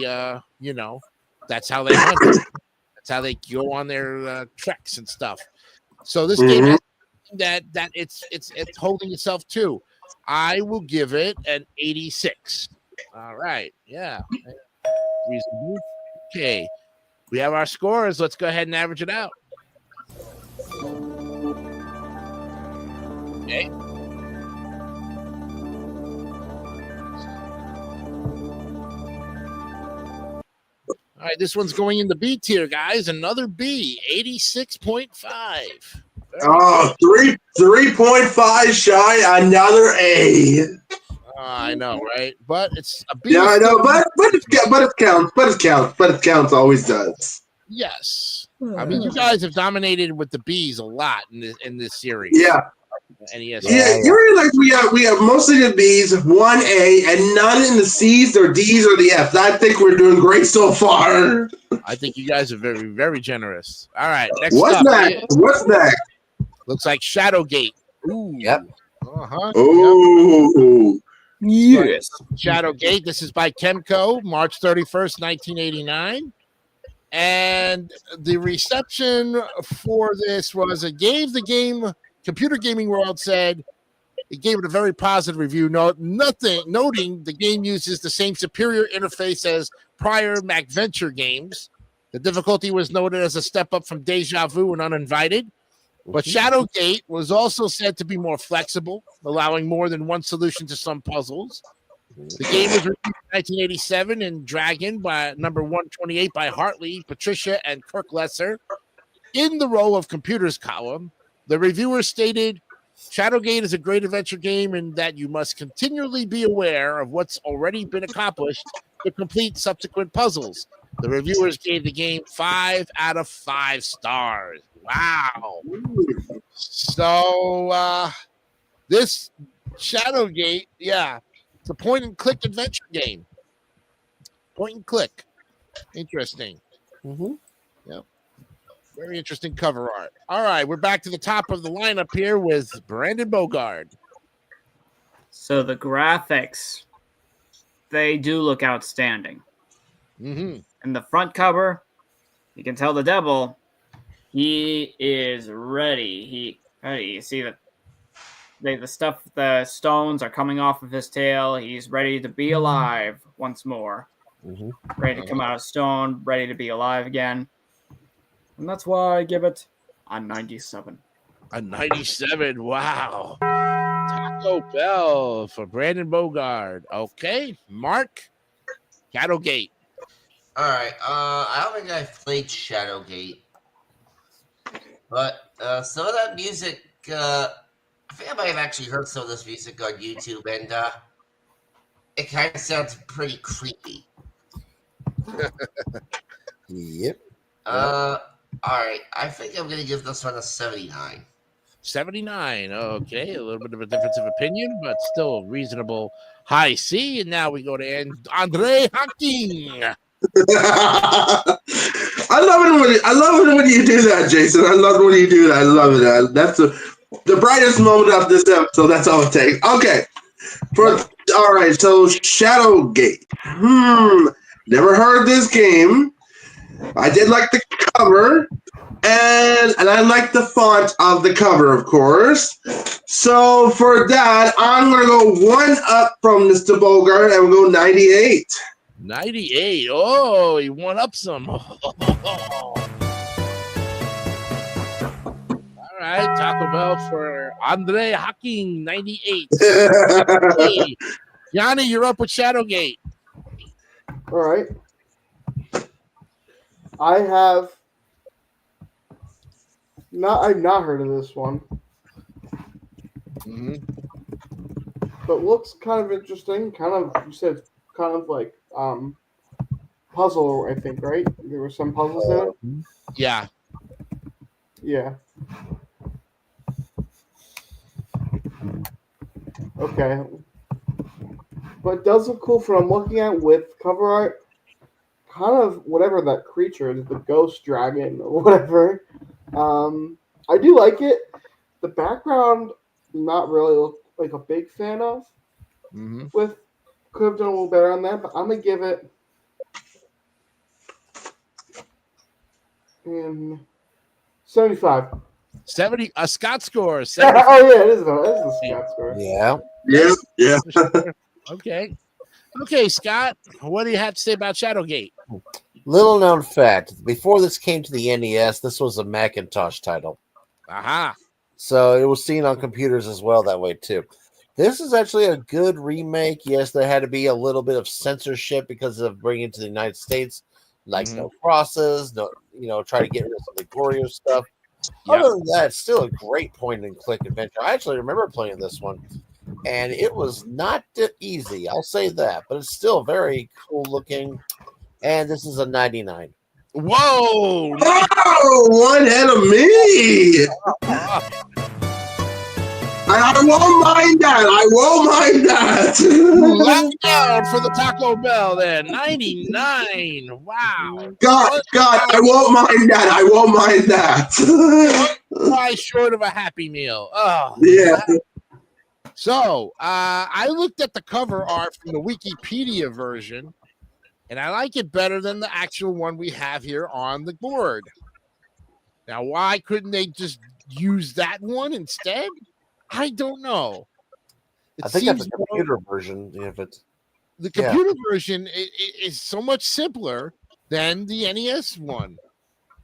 that's how they hunt. That's how they go on their treks and stuff. So this game has that it's holding itself too. I will give it an 86. All right. Yeah. Reasonable. Okay. We have our scores. Let's go ahead and average it out. Okay. All right, this one's going in the B tier, guys. Another B, 86.5. Oh, 3.5 shy, another A. I know, right? But it's a B. Yeah, I know, but it counts. But it counts. Always does. Yes. I mean, you guys have dominated with the B's a lot in this series. Yeah. NES. Yeah, you really like we have mostly the B's, 1A, and none in the C's or D's or the F's. I think we're doing great so far. I think you guys are very, very generous. All right, next What's up. next? What's next? Looks like Shadowgate. Ooh. Yep. Uh-huh. Oh, Yes. Shadowgate. This is by Kemco, March 31st, 1989. And the reception for this was it gave the game, Computer Gaming World said, it gave it a very positive review, noting the game uses the same superior interface as prior MacVenture games. The difficulty was noted as a step up from Deja Vu and Uninvited. But Shadowgate was also said to be more flexible, allowing more than one solution to some puzzles. The game was released in 1987 in Dragon by number 128 by Hartley, Patricia, and Kirk Lesser. In the role of Computers column, the reviewer stated, Shadowgate is a great adventure game in that you must continually be aware of what's already been accomplished to complete subsequent puzzles. The reviewers gave the game 5 out of 5 stars. Wow. So, this Shadowgate, yeah, it's a point-and-click adventure game. Point and click. Interesting. Yep. Very interesting cover art. All right, we're back to the top of the lineup here with Brandon Bogard. So the graphics, they do look outstanding. Mm-hmm. In the front cover, you can tell the devil, he is ready. You see that the stones are coming off of his tail. He's ready to be alive once more. Ready to come out of stone, ready to be alive again. And that's why I give it a 97. A 97. Wow. Taco Bell for Brandon Bogard. Okay. Mark, Shadowgate. All right. I don't think I've played Shadowgate, but some of that music. I think I might have actually heard some of this music on YouTube, and it kind of sounds pretty creepy. Yep. All right. I think I'm gonna give this one a 79. 79. Okay. A little bit of a difference of opinion, but still reasonable high C. And now we go to Andre Hawking. I love it when you do that, Jason. I love it when you do that. I love it. That's the brightest moment of this episode. That's all it takes. Okay. All right. So Shadowgate. Never heard this game. I did like the cover, and I like the font of the cover, of course. So for that, I'm gonna go one up from Mr. Bogart, and we'll go 98. 98. Oh, he won up some. All right, Taco Bell for Andre Hawking, 98. Hey, Yanni, you're up with Shadowgate. All right. I've not heard of this one, but looks kind of interesting. Kind of, you said kind of like puzzle, I think, right? There were some puzzles in it. Yeah. Yeah. Okay. But it does look cool from what I'm looking at with cover art. Kind of whatever that creature is, the ghost dragon or whatever. I do like it. The background, not really like a big fan of. Could have done a little better on that, but I'm gonna give it 75. 70. A Scott score. Oh 70. yeah, it is a Scott score. Yeah. Yeah. Okay. Okay, Scott, what do you have to say about Shadowgate? Little known fact: before this came to the NES, this was a Macintosh title. Aha. So it was seen on computers as well that way too. This is actually a good remake. Yes, there had to be a little bit of censorship because of bringing it to the United States, like no crosses, no, try to get rid of some of the gorier stuff. Yep. Other than that, it's still a great point-and-click adventure. I actually remember playing this one, and it was not easy. I'll say that, but it's still very cool looking. And this is a 99. Whoa! Oh, one ahead of me. I won't mind that. I won't mind Locked that. down for the Taco Bell there. 99. Wow. God, I won't mind that. I won't mind that. Why short of a Happy Meal? Oh, Yeah. So I looked at the cover art from the Wikipedia version, and I like it better than the actual one we have here on the board. Now, why couldn't they just use that one instead? I don't know. I think that's a computer version. If it's the computer version is so much simpler than the NES one.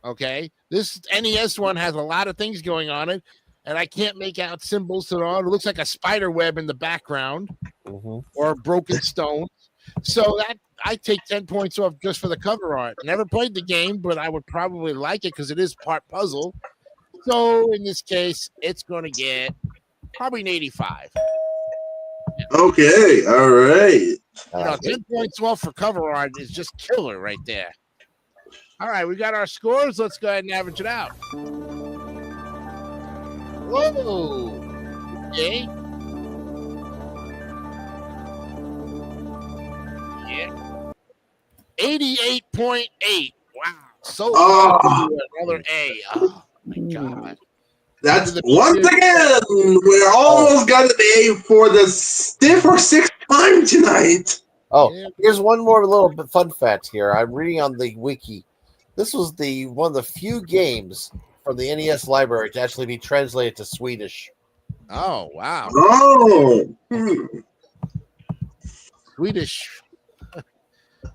Okay, this NES one has a lot of things going on it, and I can't make out symbols at all. It looks like a spider web in the background or broken stones. So that I take 10 points off just for the cover art. Never played the game, but I would probably like it because it is part puzzle. So in this case, it's going to get probably an 85. Okay, all right. 10 points off for cover art is just killer right there. All right, we got our scores. Let's go ahead and average it out. Whoa. Okay. Yeah. 88.8. Wow. So another A. Oh my God. That's once again, we're almost got an A for the fifth or sixth time tonight. Oh, here's one more little bit fun fact here. I'm reading on the wiki. This was one of the few games from the NES library to actually be translated to Swedish. Oh, wow. Oh. Swedish.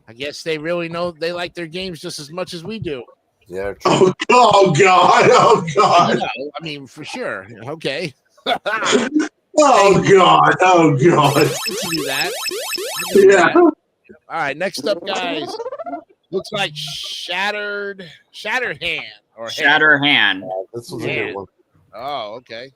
I guess they really know they like their games just as much as we do. Yeah. Oh God! Oh God! I mean, for sure. Okay. Oh God! Oh God! Do that. Yeah. All right. Next up, guys. Looks like Shattered Hand or Shatter Hand. This was a good one. Oh, okay.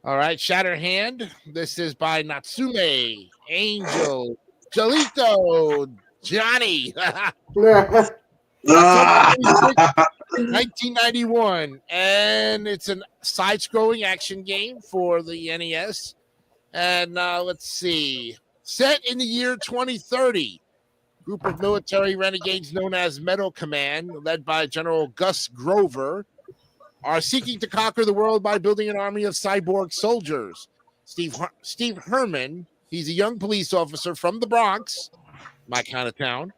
All right, Shatter Hand. This is by Natsume, Angel, Jalito, Johnny. 1991, and it's a side-scrolling action game for the NES. And let's see, set in the year 2030. Group of military renegades known as Metal Command, led by General Gus Grover, are seeking to conquer the world by building an army of cyborg soldiers. Steve Herman, he's a young police officer from the Bronx, my kind of town,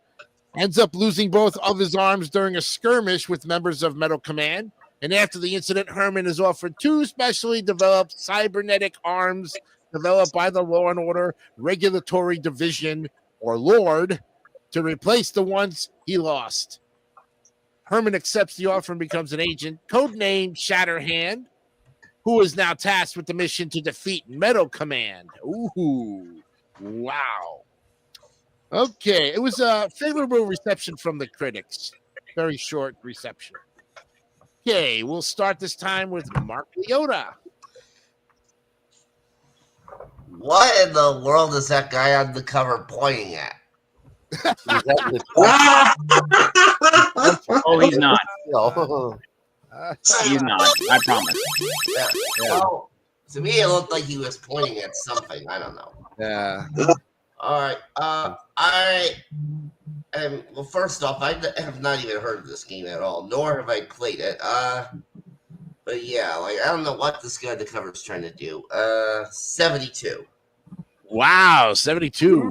ends up losing both of his arms during a skirmish with members of Metal Command. And after the incident, Herman is offered 2 specially developed cybernetic arms developed by the Law and Order Regulatory Division, or LORD, to replace the ones he lost. Herman accepts the offer and becomes an agent, codenamed Shatterhand, who is now tasked with the mission to defeat Metal Command. Ooh, wow. Okay, it was a favorable reception from the critics. Very short reception. Okay, we'll start this time with Mark Leota. What in the world is that guy on the cover pointing at? Oh, he's not. No. He's not. I promise. Yeah. Well, to me, it looked like he was pointing at something. I don't know. Yeah. All right. Well, first off, I have not even heard of this game at all, nor have I played it. But yeah, like I don't know what this guy on the cover is trying to do. 72. Wow, 72.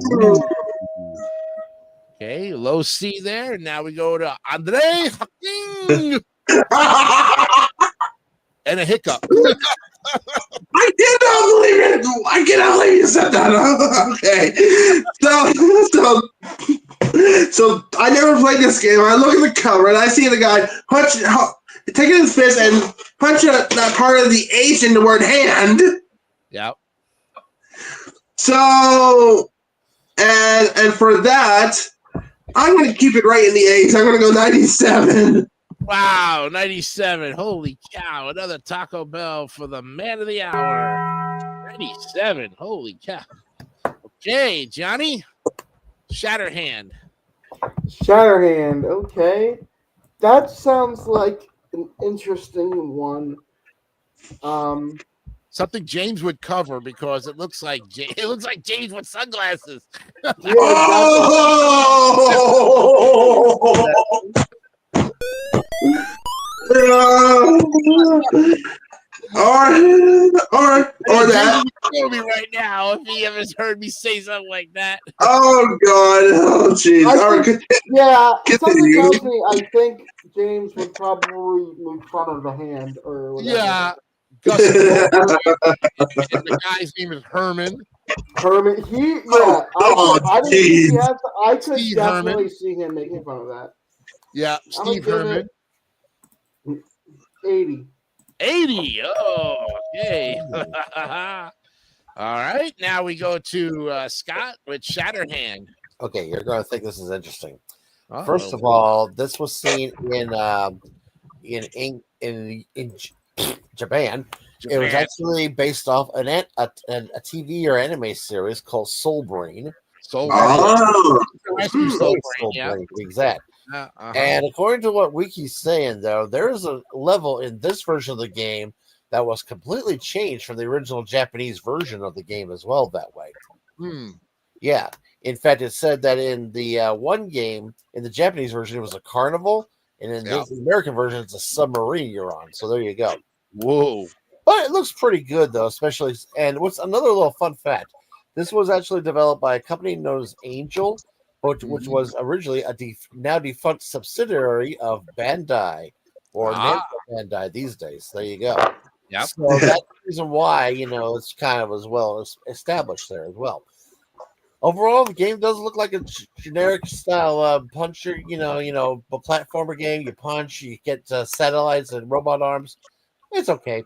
Okay, low C there. Now we go to Andre Hakim. And a hiccup. I cannot believe it. I cannot believe you said that. Okay. So I never played this game. I look at the cover and I see the guy taking his fist and punching that part of the H in the word hand. Yep. So, and for that, I'm going to keep it right in the A's. I'm going to go 97. Wow, 97. Holy cow. Another Taco Bell for the man of the hour. 97. Holy cow. Okay, Johnny. Shatterhand. Shatterhand. Okay, that sounds like an interesting one. Something James would cover because it looks like it looks like James with sunglasses. Yeah, exactly. Or that. James would kill me right now if he ever heard me say something like that. Oh God! Oh jeez! All right, Yeah, something continue. tells me I think James would probably make fun of the hand or whatever. Yeah. Gus and the guy's name is Herman. Herman, I didn't think he has. I could Steve definitely Herman. see him making fun of that. Yeah, I'm gonna Steve give Herman. it 80. 80. Oh, okay. All right. Now we go to Scott with Shatterhand. Okay, you're going to think this is interesting. Uh-oh. First of all, this was seen in Japan. It was actually based off a TV or anime series called Soul Brain. Soul Oh. Rescue Soul Brain, yeah. Brain, exact. Uh-huh. And according to what Wiki's saying, though, there is a level in this version of the game that was completely changed from the original Japanese version of the game as well that way. Yeah. In fact, it said that in the one game, in the Japanese version, it was a carnival, and in the American version, it's a submarine you're on. So there you go. Whoa. But it looks pretty good, though, especially. And what's another little fun fact? This was actually developed by a company known as Angel, which was originally a now defunct subsidiary of Bandai, or Namco Bandai these days. There you go. Yep. So that's the reason why, it's kind of as well established there as well. Overall, the game does look like a generic style puncher, a platformer game. You punch, you get satellites and robot arms. It's okay.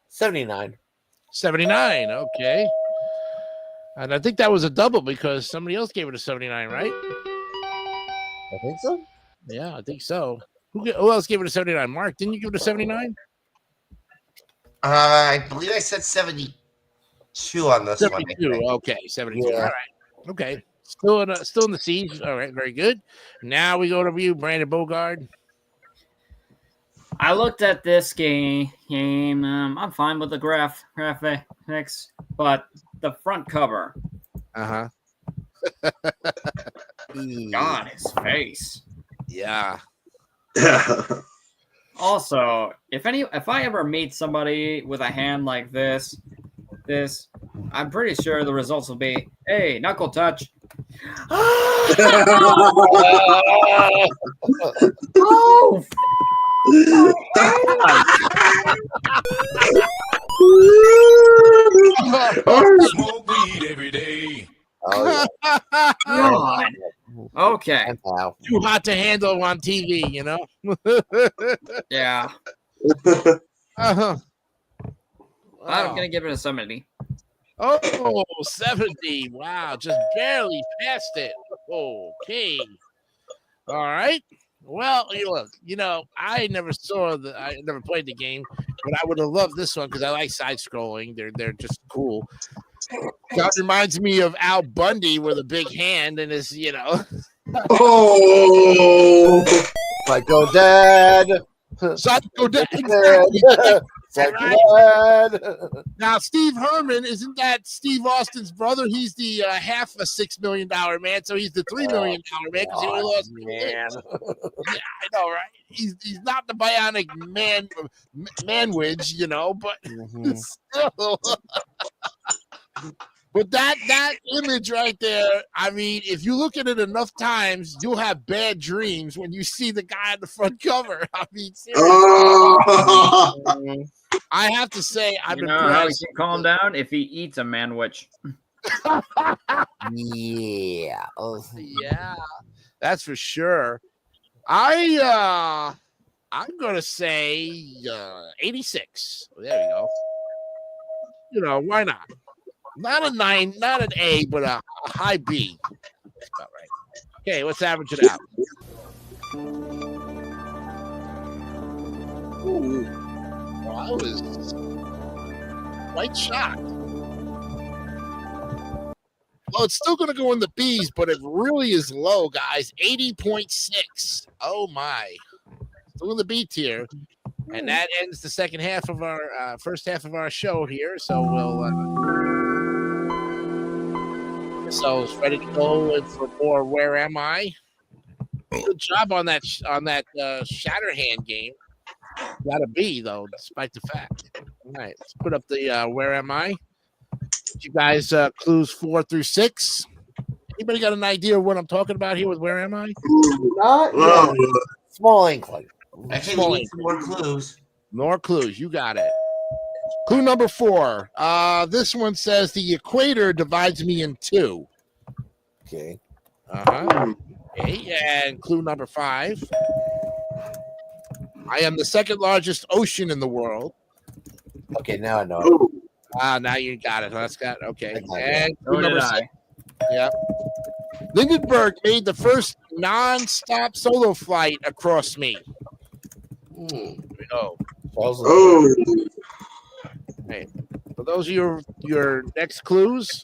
79. 79. Okay. And I think that was a double because somebody else gave it a 79, right? I think so. Yeah, I think so. Who else gave it a 79? Mark, didn't you give it a 79? I believe I said 72 on this 72. one. Okay, 72. Yeah. All right. Okay. Still in the siege. All right, very good. Now we go to you, Brandon Bogard. I looked at this game. I'm fine with the graphics, but the front cover. Uh-huh. God, his face. Yeah. Also, if I ever meet somebody with a hand like this, I'm pretty sure the results will be, hey, knuckle touch. Oh! Smoke weed every day. Oh, yeah. God. Okay. Wow. Too hot to handle on TV, Yeah. Uh-huh. I'm gonna give it a 70. Oh, 70. Wow, just barely passed it. Okay. All right. Well, I never played the game, but I would have loved this one because I like side scrolling. They're just cool. That reminds me of Al Bundy with a big hand and his, Oh. Psycho Dad. Psycho Dad. Psycho Dad. Now, Steve Herman, isn't that Steve Austin's brother? He's the half a $6 million man, so he's the $3 million man because he only lost. Man. Yeah, I know, right? He's not the bionic manwich, but still. But that image right there, I mean, if you look at it enough times, you'll have bad dreams when you see the guy on the front cover. I mean, seriously. I have to say, I'm how he impressed. can calm down if he eats a manwich. Yeah. Yeah, that's for sure. I'm gonna say 86. There we go. Why not? Not a 9, not an A, but a high B. That's about right. Okay, let's average it out. Ooh. Well, I was quite shocked. Well, it's still going to go in the B's, but it really is low, guys. 80.6. Oh, my. Still in the B tier. And that ends the second half of our first half of our show here. So we'll so it's ready to go in for more Where Am I? Good job on that Shatterhand game. Got a B though, despite the fact. All right, let's put up the Where Am I? You guys clues 4 through 6. Anybody got an idea of what I'm talking about here with Where Am I? Not Well, yet. Small inkling. I think we need some more clues. More clues. You got it. Clue number 4. This one says the equator divides me in two. Okay. Uh-huh. Okay. And clue number 5. I am the second largest ocean in the world. Okay, now I know. ooh, Now you got it. That's got okay. I got it. And So clue did number I. 6. Yep. Lindenberg made the first non-stop solo flight across me. Hmm. Oh. oh, So those are your next clues.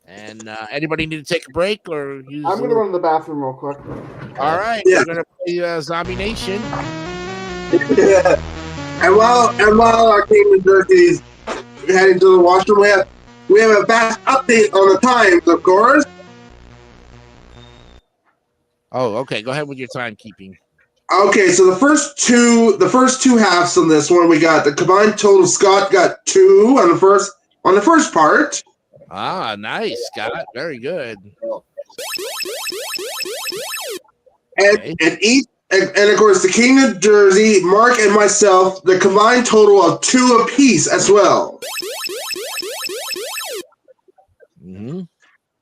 And anybody need to take a break or use? I'm a gonna little- run to the bathroom real quick. All right, Yeah. we're gonna play Zombie Nation. yeah. And while our team in Jersey is heading to the washroom, we have a fast update on the times, of course. Oh, okay. Go ahead with your timekeeping. Okay, so the first two halves on this one, we got the combined total. Scott got 2 on the first part. Ah, nice, Scott. Very good. Okay. And of course the King of Jersey, Mark and myself, the combined total of 2 apiece as well. Hmm.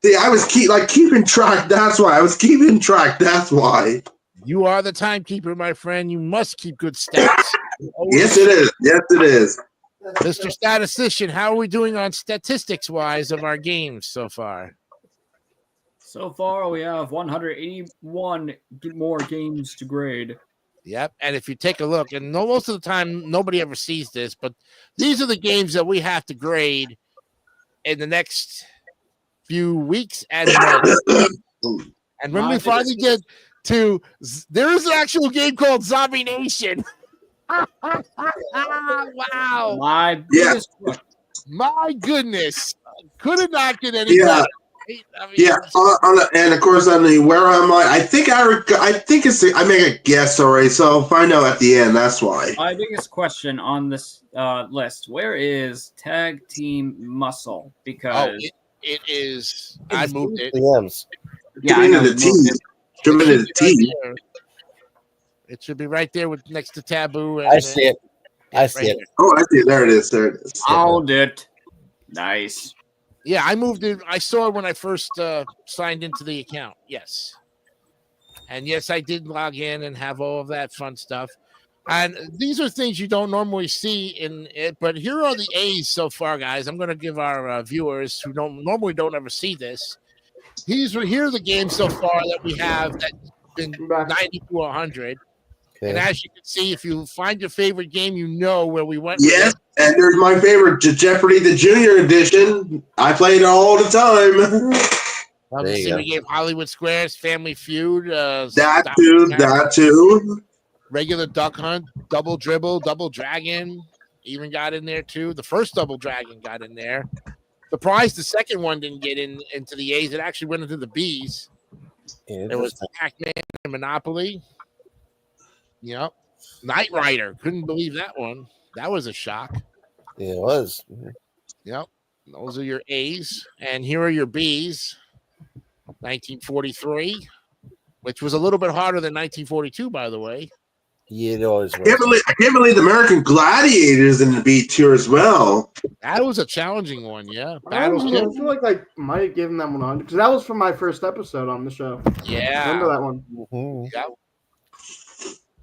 See, I was keeping track. That's why I was keeping track. That's why. You are the timekeeper, my friend. You must keep good stats. Yes, it is. Yes, it is. Mr. Statistician, how are we doing on statistics wise of our games so far? So far, we have 181 more games to grade. Yep. And if you take a look, and most of the time nobody ever sees this, but these are the games that we have to grade in the next few weeks and months. And when we finally get to, there is an actual game called Zombie Nation. Wow. My Yeah. biggest question. My goodness. Could it not get any Yeah. better? I mean, Yeah, and of course on the Where Am I? I think I make a guess already, so I'll find out at the end. That's why. My biggest question on this list: where is Tag Team Muscle? Because it is. I moved it. PMs. yeah, I Trim know into we the moved T. it. Trim into the It should be T. right there. It should be right there with next to Taboo. I see it. I see right it. here. Oh, I see. There it is. There it is. Found it. Nice. Yeah, I moved it. I saw it when I first signed into the account. Yes. And yes, I did log in and have all of that fun stuff. And these are things you don't normally see in it, but here are the A's so far, guys. I'm going to give our viewers who don't ever see this. Here are the games so far that we have that's been 90 to 100. And Okay. as you can see, if you find your favorite game, you know where we went. with Yes, it. and there's my favorite Jeopardy, the Junior Edition. I play it all the time. Let's There you see, go. we gave Hollywood Squares, Family Feud, that Stop too. Count, That too. regular Duck Hunt, Double Dribble, Double Dragon, even got in there too. The first Double Dragon got in there. Surprised the second one didn't get into the A's. It actually went into the B's. There was Pac-Man and Monopoly. Yep. Knight Rider. Couldn't believe that one. That was a shock. Yeah, it was. Yep. Those are your A's. And here are your B's. 1943, which was a little bit harder than 1942, by the way. Yeah, it always I can't was. believe the American Gladiators in the B tier as well. That was a challenging one, yeah. I don't know, Battleship. I feel like I might have given that one on because that was from my first episode on the show. Yeah. Remember that one? Mhm.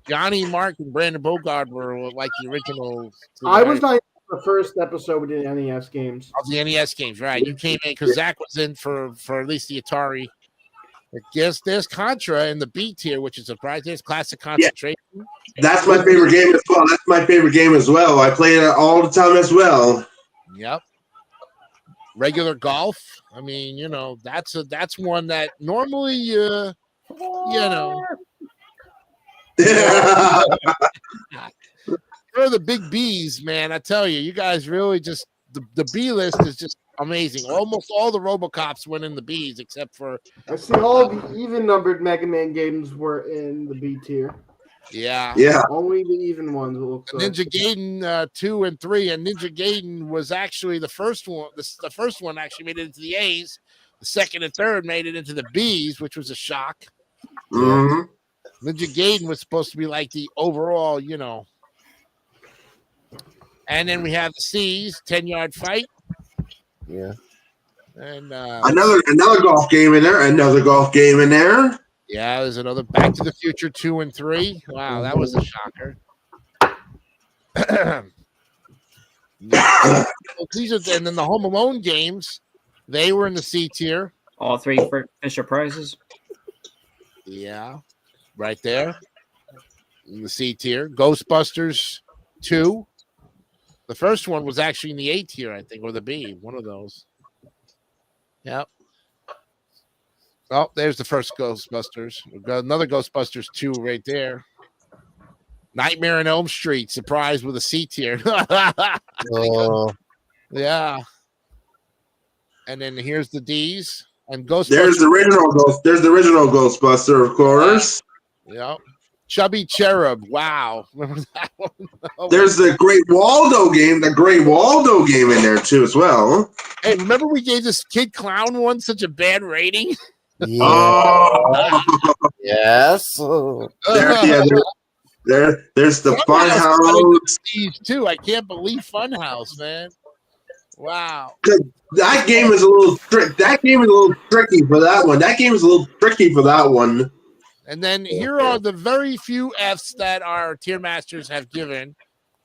Johnny, Mark, and Brandon Bogard were like the original. I was not in the first episode we did NES games. of the NES games, right? You came in because Zach was in for at least the Atari. I guess there's Contra in the B tier, which is a surprise. There's Classic Concentration. That's my favorite game as well. That's my favorite game as well. I play it all the time as well. Yep. regular golf. I mean, that's one that normally, for the big B's, man. I tell you, you guys really just the B list is just amazing. Almost all the RoboCops went in the B's except for I see all the even-numbered Mega Man games were in the B tier. yeah. Only the even ones. It looks like. Ninja Gaiden 2 and 3, and Ninja Gaiden was actually the first one. The first one actually made it into the A's. The second and third made it into the B's, which was a shock. Mhm. Ninja Gaiden was supposed to be like the overall, And then we have the C's, 10-yard fight. Yeah. And Another golf game in there. Another golf game in there. yeah, there's another Back to the Future 2 and 3. Wow, that was a shocker. These are, and then the Home Alone games, they were in the C tier. All three Fisher prizes. Yeah, right there in the C tier. Ghostbusters 2. The first one was actually in the A tier, I think, or the B, one of those. Yep. Oh, there's the first Ghostbusters. We've got another Ghostbusters 2 right there. Nightmare on Elm Street, surprise with a C tier. Oh, Yeah. And then here's the D's and Ghostbusters. There's the original Ghostbuster, of course. Yep. Chubby Cherub. Wow. Remember that one? There's the Great Waldo game in there too as well. Hey, remember we gave this Kid Clown one such a bad rating? yeah. Oh, Yes. there's the Funhouse Funhouse. D's too. I can't believe Funhouse, man. Wow. That game is a little tricky for that one. That game is a little tricky for that one. And then here are the very few Fs that our tier masters have given.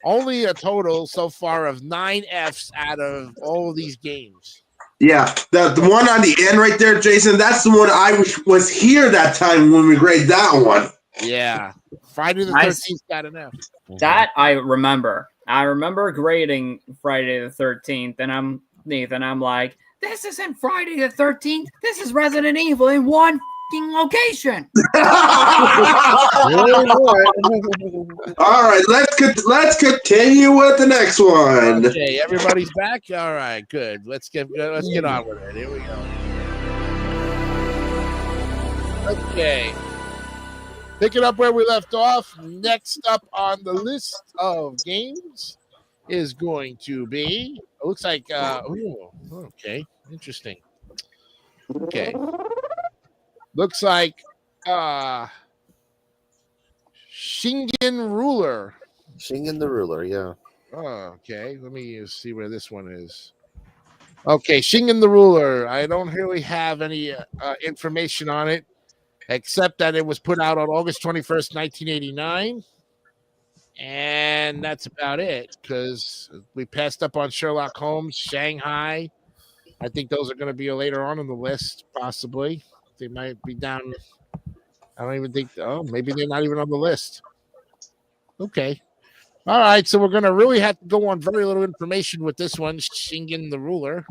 Only a total so far of 9 Fs out of all of these games. Yeah, the one on the end right there, Jason. That's the one I was here that time when we graded that one. Yeah. Friday the Nice. 13th got an F. That I remember. I remember grading Friday the 13th, and I'm like, this isn't Friday the 13th. This is Resident Evil in one fucking location. All right, let's continue with the next one. Okay, everybody's back. All right, good. Let's get on with it. Here we go. Okay, picking up where we left off. Next up on the list of games is going to be. It looks like. Okay, interesting. Okay, looks like Shingen Ruler. Shingen the Ruler, yeah. Oh, okay. Let me see where this one is. Okay, Shingen the Ruler. I don't really have any information on it, except that it was put out on August 21st, 1989. And that's about it, because we passed up on Sherlock Holmes, Shanghai. I think those are going to be later on the list, possibly. They might be down. I don't even think. Oh, maybe they're not even on the list. Okay. All right. So we're going to really have to go on very little information with this one, Shingen the Ruler.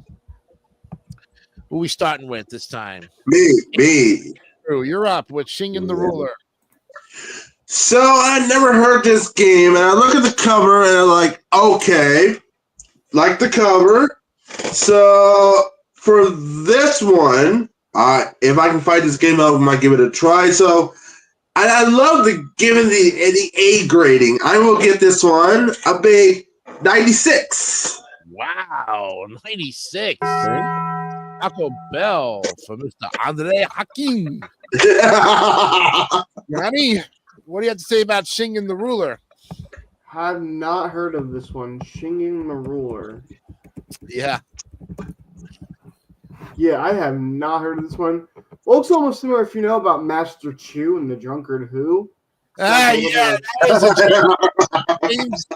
Who are we starting with this time? Me. Drew, you're up with Shingen the Ruler. So I never heard this game, and I look at the cover, and I'm like, okay, like the cover. So for this one, if I can find this game out, I might give it a try. So, and I love giving the A grading. I will give this one a big 96. Wow, 96. Taco Bell for Mr. Andre Hakim. Yanni, what do you have to say about Shingen the Ruler? Have not heard of this one. Shingen the Ruler. Yeah. Yeah, I have not heard of this one. Looks almost similar if you know about Master Chew and the Drunkard Who. Yeah. That was James'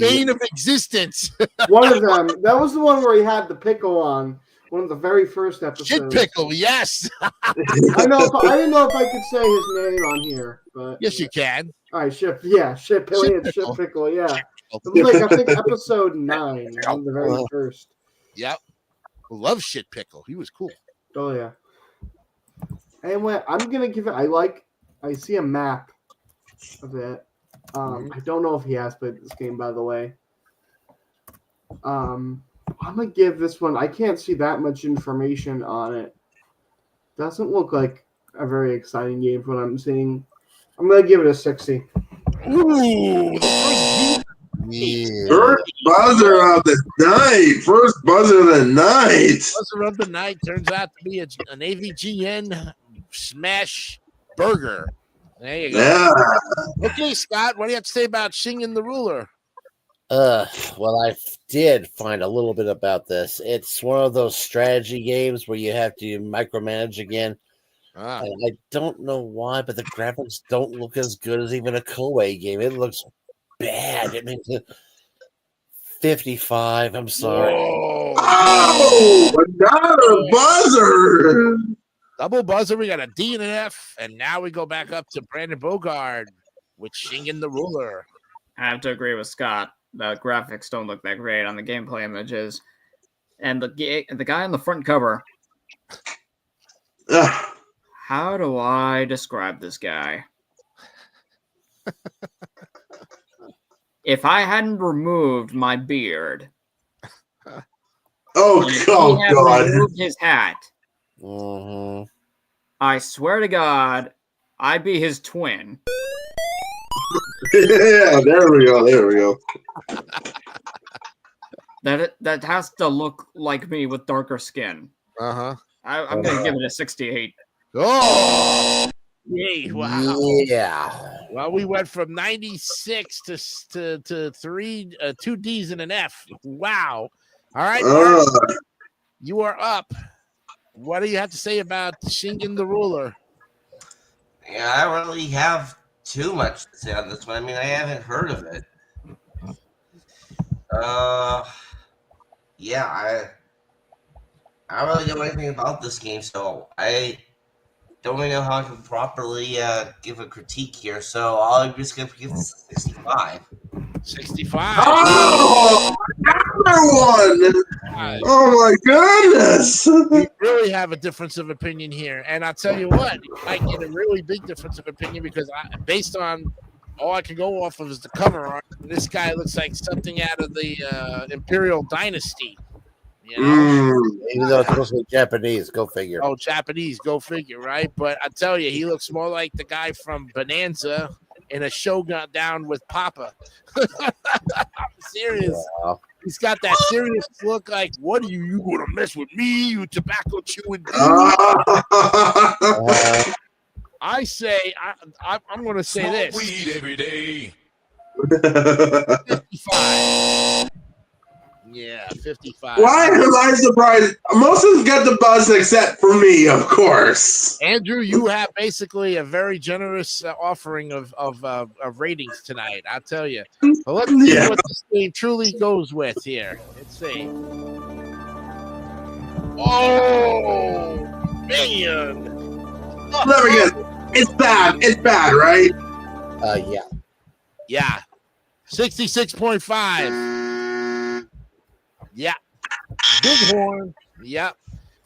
bane of existence. One of them. That was the one where he had the pickle on. One of the very first episodes. Shit pickle, yes. I didn't know if I could say his name on here, but Yes, you can. all right, shit pickle, yeah. It was like I think episode 9 on the very first. Yep. Love Shit Pickle. He was cool. Oh yeah. Anyway, I'm gonna give it. I see a map of it. I don't know if he has played this game, by the way. I'm gonna give this one. I can't see that much information on it. Doesn't look like a very exciting game from what I'm seeing. I'm gonna give it a 60. Ooh, the first Yeah. First buzzer of the night. First buzzer of the night. buzzer of the night turns out to be an AVGN smash burger. There you go. Yeah. Okay, Scott, what do you have to say about Shingen the Ruler? Well, I did find a little bit about this. It's one of those strategy games where you have to micromanage again. Ah, And I don't know why, but the graphics don't look as good as even a Koei game. It looks bad. It makes it 55. I'm sorry. whoa. Oh, another buzzer. Double buzzer. We got a D and an F, and now we go back up to Brandon Bogard with Shingen the Ruler. I have to agree with Scott. The graphics don't look that great on the gameplay images, and the guy on the front cover. Ugh. How do I describe this guy? If I hadn't removed my beard, Oh, and if oh he had God. removed his hat, Mhm. I swear to God, I'd be his twin. Yeah, there we go. There we go. That has to look like me with darker skin. Uh-huh. I'm gonna give it a 68. Oh, yay! Wow. Yeah. Well, we went from 96 to three, 2 D's and an F. Wow. All right, Mark, you are up. What do you have to say about Shingen the Ruler? Yeah, I don't really have too much to say on this one. I mean, I haven't heard of it. Yeah, I don't really know anything about this game, so I don't really know how I can properly give a critique here. So I'm just gonna give this a 65. 65. Oh, another one. Oh my goodness. We really have a difference of opinion here, and I'll tell you what, you might get a really big difference of opinion because based on all I can go off of is the cover art. This guy looks like something out of the Imperial Dynasty. You know, Even though it's supposed to be Japanese, go figure. oh, Japanese, go figure, right? But I tell you, he looks more like the guy from Bonanza in a Shogun down with Papa. I'm serious. Yeah. He's got that serious look like, what are you going to mess with me, you tobacco chewing dude? I say, I'm going to say Smoke this. weed every day. 55. Yeah, 55. Why am I surprised? Most of them got the buzz except for me, of course. Andrew, you have basically a very generous offering of ratings tonight. I'll tell you. But let's see Yeah. what this game truly goes with here. Let's see. Oh, man. Never get. It's bad. It's bad, right? Yeah. Yeah. 66.5. Yeah. Bighorn. Yep.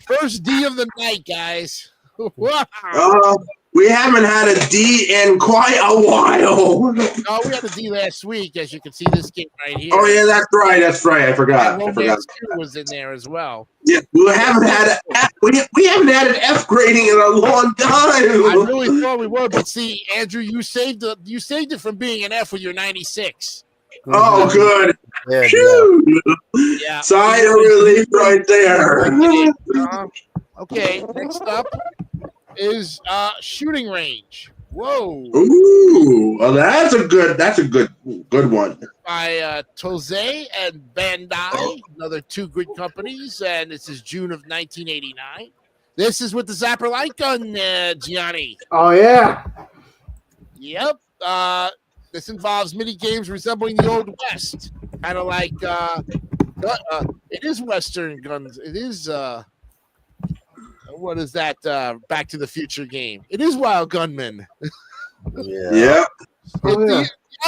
First D of the night, guys. Wow. We haven't had a D in quite a while. Oh, we had a D last week, as you can see this game right here. Oh yeah, that's right. That's right. I forgot. And I forgot. Romance 2 was in there as well. Yeah, we haven't had a F, we haven't had an F grading in a long I time. really thought we were, but see, Andrew, you saved it from being an F with your 96. Oh, good. Yeah, Phew. Yeah. Sigh of relief right there. Okay, next up is shooting range. Whoa. Ooh, well, that's a good one. By Tosei and Bandai, another two good companies, and this is June of 1989. This is with the Zapper light gun, Gianni. Oh yeah. Yep. This involves mini games resembling the Old West, kind of like it is Western guns. It is what is that? Back to the Future game. It is Wild Gunman. Yeah. Yep. Oh, yeah.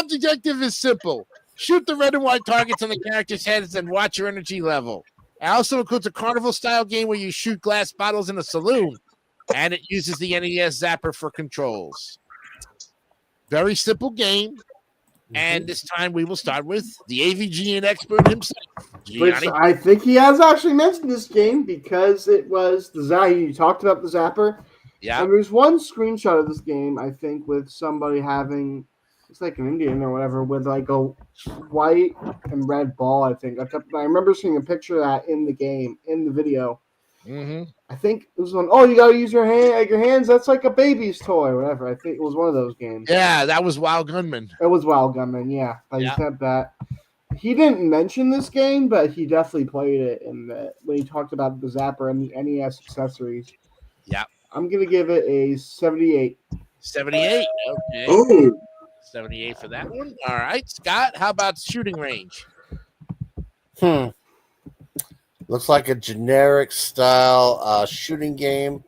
The objective is simple: shoot the red and white targets on the characters' heads and watch your energy level. It also includes a carnival-style game where you shoot glass bottles in a saloon, and it uses the NES Zapper for controls. Very simple game, and this time we will start with the AVGN expert himself, Which Gianni. I think he has actually mentioned this game because it was the Zapper. You talked about the Zapper. Yeah. And there's one screenshot of this game, I think, with somebody having, it's like an Indian or whatever, with like a white and red ball, I think. I remember seeing a picture of that in the game, in the video. Mm-hmm. I think it was one, oh, you got to use your hands. That's like a baby's toy or whatever. I think it was one of those games. Yeah, that was Wild Gunman. It was Wild Gunman, yeah. But he said that. He didn't mention this game, but he definitely played it when he talked about the Zapper and the NES accessories. Yeah. I'm going to give it a 78. 78. Okay. Oh, 78 for that one. All right. Scott, how about shooting range? Looks like a generic style shooting game,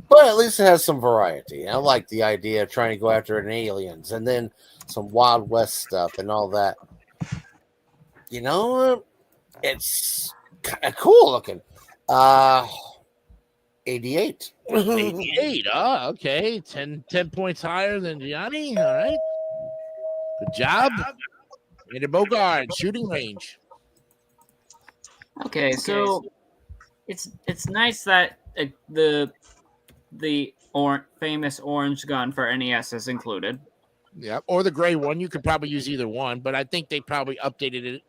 but at least it has some variety. I like the idea of trying to go after an aliens and then some Wild West stuff and all that. You know, it's kind of cool looking. 88. 88. Oh, okay. 10 points higher than Gianni. All right. Good job. Rated Bogard, shooting range. Okay, so it's nice that the famous orange gun for NES is included. Yeah, or the gray one. You could probably use either one, but I think they probably updated it.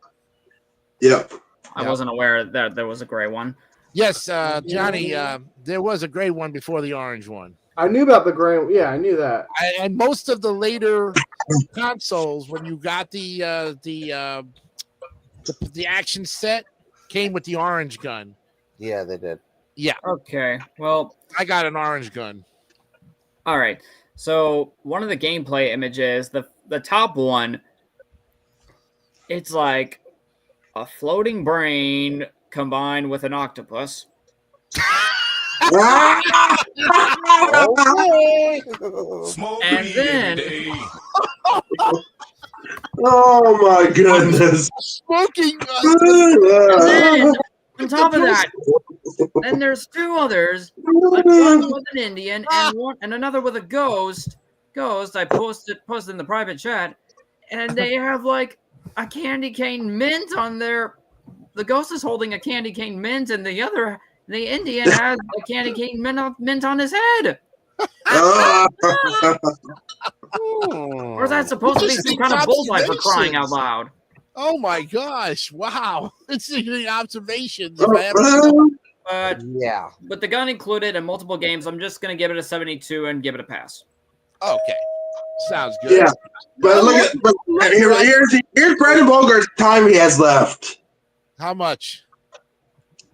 yep. I wasn't aware that there was a gray one. Yes, Johnny, there was a gray one before the orange one. I knew about the gray. Yeah, I knew that. And most of the later consoles, when you got the action set, came with the orange gun. Yeah, they did. Yeah. Okay, well, I got an orange gun. all right. So one of the gameplay images, the top one, it's like a floating brain combined with an octopus. Smoke And weed then- every day. Oh my goodness. Smoking And then, on top of that, then there's two others. One with an Indian and another with a ghost. I posted in the private chat, and they have like a candy cane mint on their. The ghost is holding a candy cane mint, and the Indian has a candy cane mint on his head. Or is that supposed to be some kind of bullseye for crying out loud? Oh my gosh! Wow, it's the observations. Yeah. With the gun included in multiple games, I'm just gonna give it a 72 and give it a pass. Okay, sounds good. Yeah, but look at here's Brandon Bogart's time he has left. How much?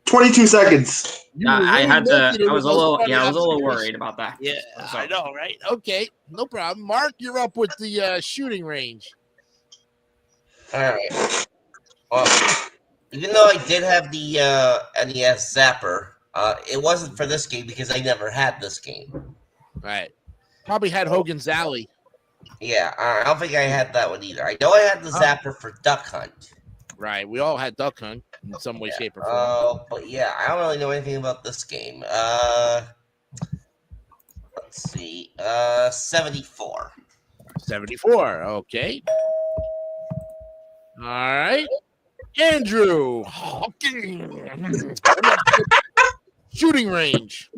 22 seconds. I was a little worried about that. Yeah, So- I know, right? Okay, no problem. Mark, you're up with the shooting range. All right. Well, even though I did have the NES Zapper, it wasn't for this game because I never had this game. Right. Probably had Hogan's Alley. Yeah, I don't think I had that one either. I know I had the Zapper for Duck Hunt. Right. We all had Duck Hunt in some way, shape, or form. Oh, but yeah, I don't really know anything about this game. Let's see. 74. 74. Okay. All right. Andrew. Shooting range.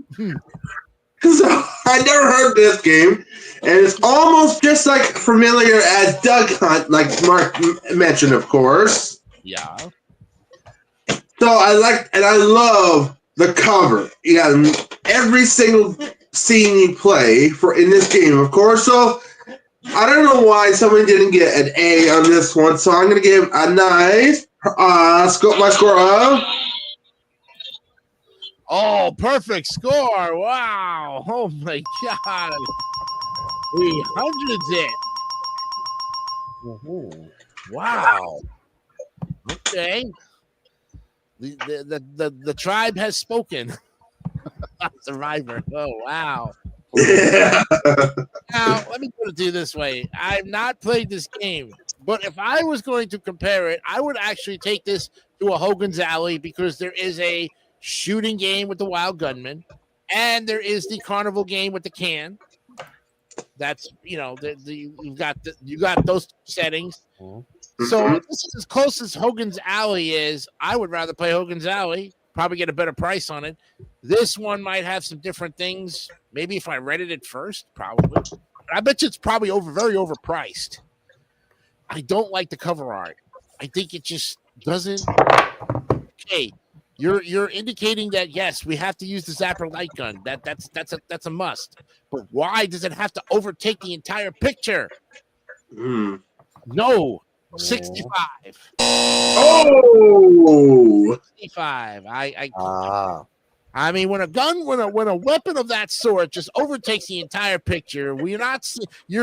So I never heard this game, and it's almost just like familiar as Duck Hunt, like Mark mentioned, of course. Yeah. So I love the cover. You got every single scene you play in this game, of course. So I don't know why someone didn't get an A on this one. So I'm gonna give a nice score of. Oh, perfect score. Wow. Oh my God. 300s it. Wow. Okay. The tribe has spoken. Survivor. Oh wow. Yeah. Now let me put it to you this way. I've not played this game, But if I was going to compare it, I would actually take this to a Hogan's Alley because there is a shooting game with the Wild Gunman, and there is the carnival game with the can. That's you got those settings. So if this is as close as Hogan's Alley is, I would rather play Hogan's Alley. Probably get a better price on it. This one might have some different things. Maybe if I rented it first, probably. But I bet you it's probably very overpriced. I don't like the cover art. I think it just doesn't. Okay, you're indicating that yes, we have to use the Zapper light gun. That's a must. But why does it have to overtake the entire picture? No, 65. Oh, 65. I mean, when a weapon of that sort just overtakes the entire picture, you're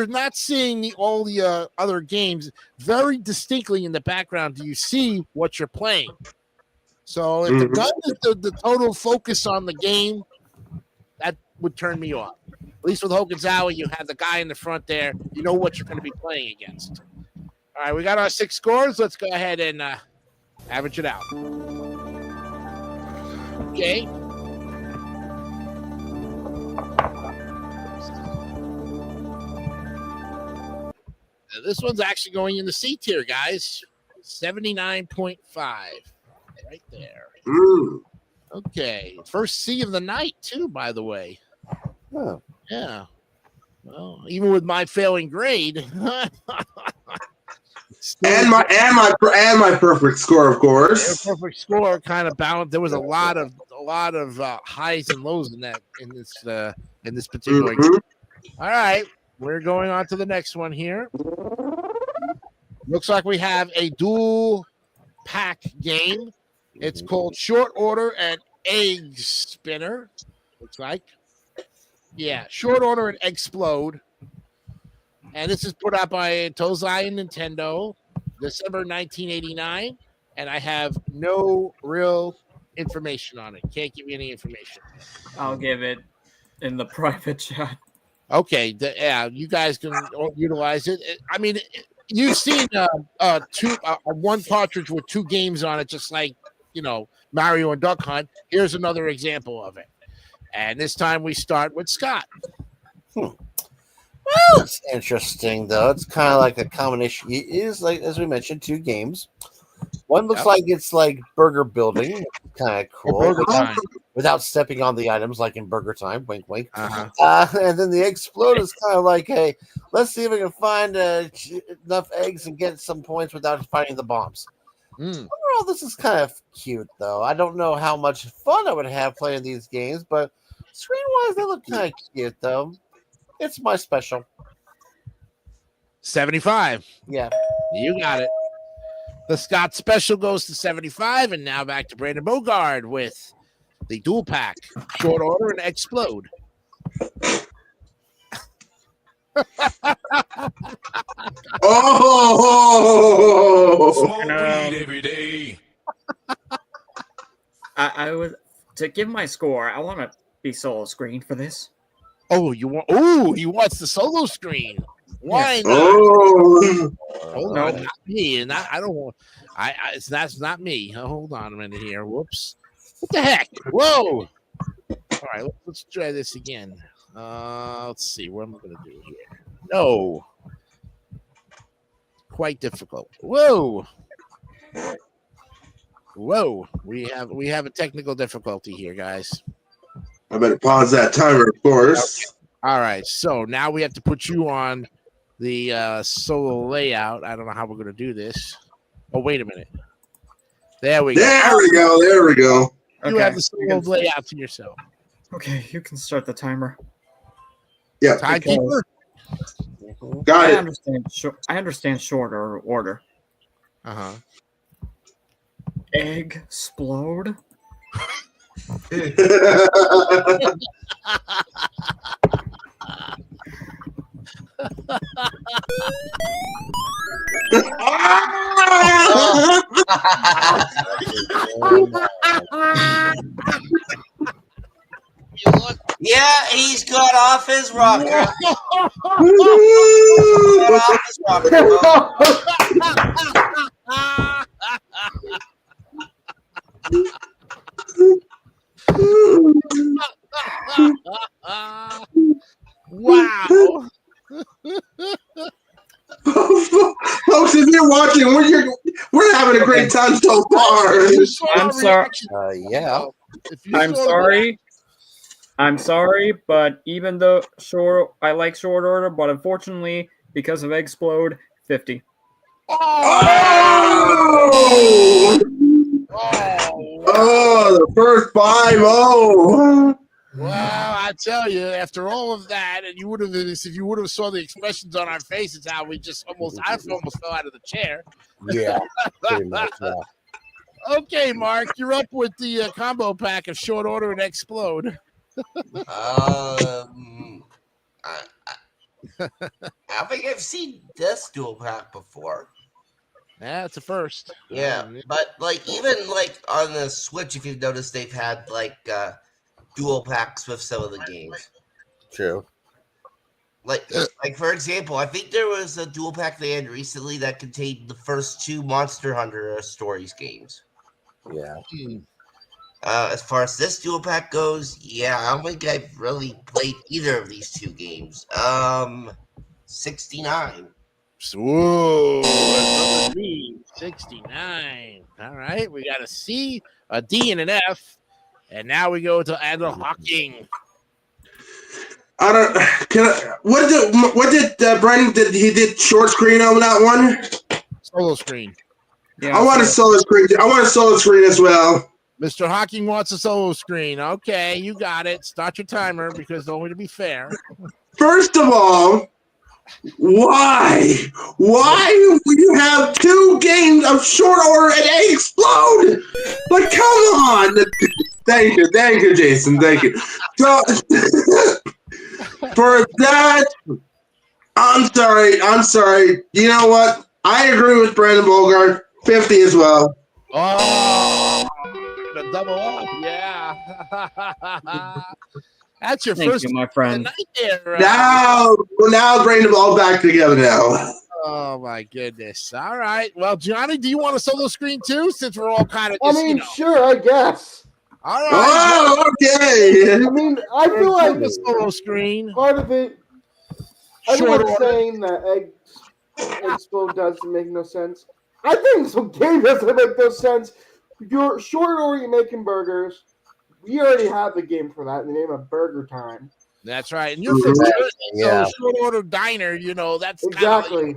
not seeing all the other games very distinctly in the background. Do you see what you're playing? So if the gun is the total focus on the game, that would turn me off. At least with Hogan's Alley, you have the guy in the front there. You know what you're going to be playing against. All right, we got our 6 scores. Let's go ahead and average it out. Okay. Now, this one's actually going in the C tier, guys. 79.5. Right there. Okay. First C of the night, too, by the way. Oh. Yeah. Well, even with my failing grade. and my perfect score, of course. Perfect score kind of balanced. There was a lot of highs and lows in this particular game. All right, we're going on to the next one here. Looks like we have a dual pack game. It's called Short Order and Egg Spinner. Looks like. Yeah, Short Order and Explode. And this is put out by Tozai and Nintendo, December 1989. And I have no real information on it. Can't give you any information. I'll give it in the private chat. Okay, you guys can utilize it. I mean, you've seen one cartridge with 2 games on it, just like, Mario and Duck Hunt. Here's another example of it. And this time we start with Scott. Well, it's interesting, though. It's kind of like a combination. It is, like, as we mentioned, 2 games. One looks like it's like burger building. Kind of cool. Without stepping on the items like in Burger Time. Wink, wink. And then the Explode is kind of like, hey, let's see if we can find enough eggs and get some points without finding the bombs. Overall, this is kind of cute, though. I don't know how much fun I would have playing these games, but screen-wise, they look kind of cute, though. It's my special. 75. Yeah. You got it. The Scott special goes to 75, and now back to Brandon Bogard with the dual pack, Short Order and Explode. Smoke weed every day. I would to give my score. I want to be solo screen for this. Oh, he wants the solo screen. Why not? Hold on, not me. I don't want. That's not me. Hold on a minute here. Whoops. What the heck? Whoa. All right, let's try this again. Let's see. What am I going to do here? No. Quite difficult. Whoa. We have a technical difficulty here, guys. I better pause that timer, of course. Okay. All right. So now we have to put you on the solo layout. I don't know how we're going to do this. Oh, wait a minute. There we go. There we go. You have the solo layout to yourself. Okay, you can start the timer. Yeah. Timekeeper? Got it. I understand shorter order. Uh-huh. Egg explode. Yeah, he's got off his rocker. Got off his rocker. Wow. Folks, if you're watching, we're having a great time so far. I'm sorry. Yeah. I'm sorry. I'm sorry, but even though I like Short Order, but unfortunately, because of Explode, 50. Oh! Oh, the first 5-0. Well, I tell you, after all of that, and you would have, if you would have saw the expressions on our faces, how we just I almost fell out of the chair. Yeah. Pretty much. Yeah. Okay, Mark, you're up with the combo pack of Short Order and Explode. I think I've seen this dual pack before. Yeah, it's a first. Yeah, but like even like on the Switch, if you've noticed, they've had like dual packs with some of the games. True. Like for example, I think there was a dual pack they had recently that contained the first 2 Monster Hunter Stories games. Yeah. As far as this dual pack goes, yeah, I don't think I've really played either of these 2 games. 69. Whoa, another D, 69. All right, we got a C, a D, and an F. And now we go to Adler Hawking. What did Brendan did? He did short screen on that one. Solo screen. Yeah, I want a solo screen. I want a solo screen as well. Mr. Hawking wants a solo screen. Okay, you got it. Start your timer because only to be fair. First of all, why? Why would you have 2 games of Short Order and they explode? Like, come on. Thank you, Jason. Thank you. So, for that, I'm sorry. You know what? I agree with Brandon Bogart. 50 as well. Oh, the double up. Yeah. That's your Thank first you, my friend. night there. Now bring them all back together now. Oh my goodness! All right, well, Johnny, do you want a solo screen too? Since we're all kind of, I mean, sure, I guess. All right. Oh, okay. I mean, I feel like a solo screen. part of it. Short Everyone's order. saying that Explode doesn't make no sense. I think some game doesn't make no sense. You're Short Order, you're making burgers. We already have the game for that in the name of Burger Time. That's right, and you're from Jersey, Yeah. so Short Order Diner. You know that's Exactly.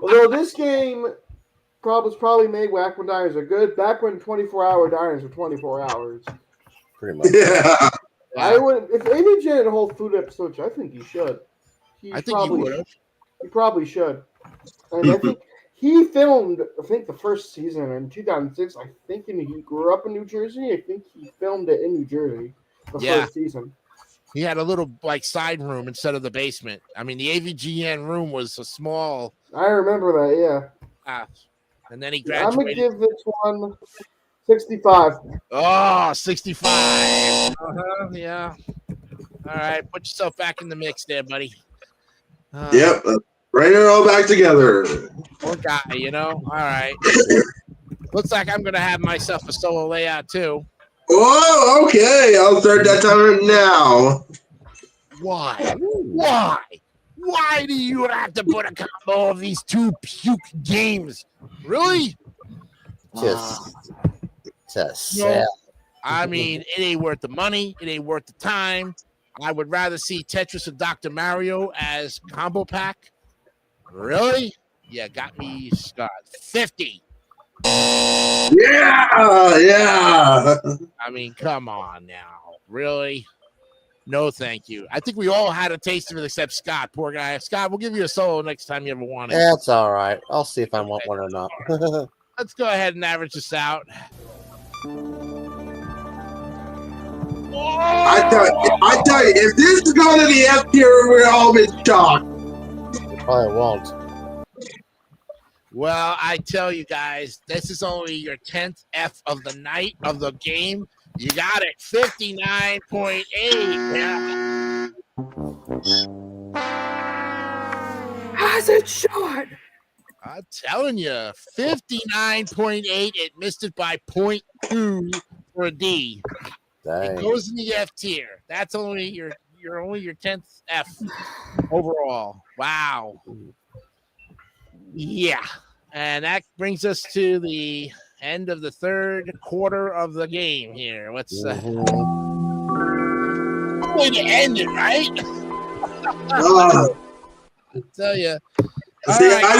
Although this game was probably made back when diners are good, back when 24-hour diners were 24 hours. Pretty much. Yeah. I would, if AJ had a whole food episode, I think he should. I think he would have. He probably should. And I think he filmed, the first season in 2006. I think he grew up in New Jersey. I think he filmed it in New Jersey the first season. He had a little like side room instead of the basement. I mean, the AVGN room was a small. I remember that, yeah. And then he I'm going to graduated. give this one 65. Oh, 65. Yeah. All right, put yourself back in the mix there, buddy. Yep. Bring it all back together. Poor guy, you know. All right. Looks like I'm going to have myself a solo layout too. Oh, okay. I'll start that timer now. Why? Why do you have to put a combo of these 2 puke games? Really? Just No. sad. I mean, it ain't worth the money. It ain't worth the time. I would rather see Tetris and Dr. Mario as combo pack. Really? Yeah, got me scarred. 50. Yeah. I mean, come on now. Really? No, thank you. I think we all had a taste of it except Scott. Poor guy. Scott, we'll give you a solo next time you ever want it. That's all right. I'll see if I want one or not. Let's go ahead and average this out. I tell you, if this is going to the F tier, we're all in shock. Probably won't. Well, I tell you guys, this is only your 10th F of the night of the game. You got it. 59.8. Yeah. Has it shot? I'm telling you, 59.8. It missed it by 0.2 for a D. Dang. It goes in the F tier. That's only your 10th F overall. Wow. Yeah. And that brings us to the end of the third quarter of the game here. What's way to end it, right? I tell you. See, right. I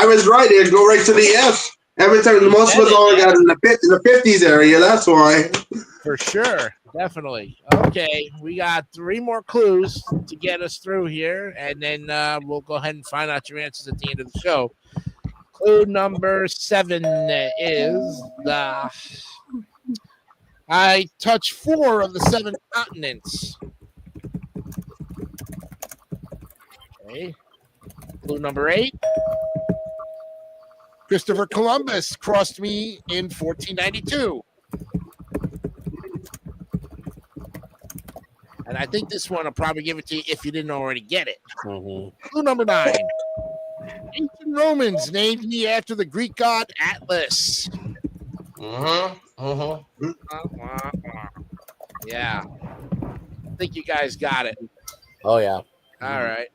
was right. It'd go right to the F. Every time, most of us only got in the 50s area. That's why. For sure. Definitely. Okay. We got 3 more clues to get us through here, and then we'll go ahead and find out your answers at the end of the show. Clue number 7 is I touch 4 of the 7 continents. Okay. Clue number 8. Christopher Columbus crossed me in 1492. And I think this one will probably give it to you if you didn't already get it. Clue number 9. Ancient Romans named me after the Greek god Atlas. Yeah. I think you guys got it. Oh, yeah. All right.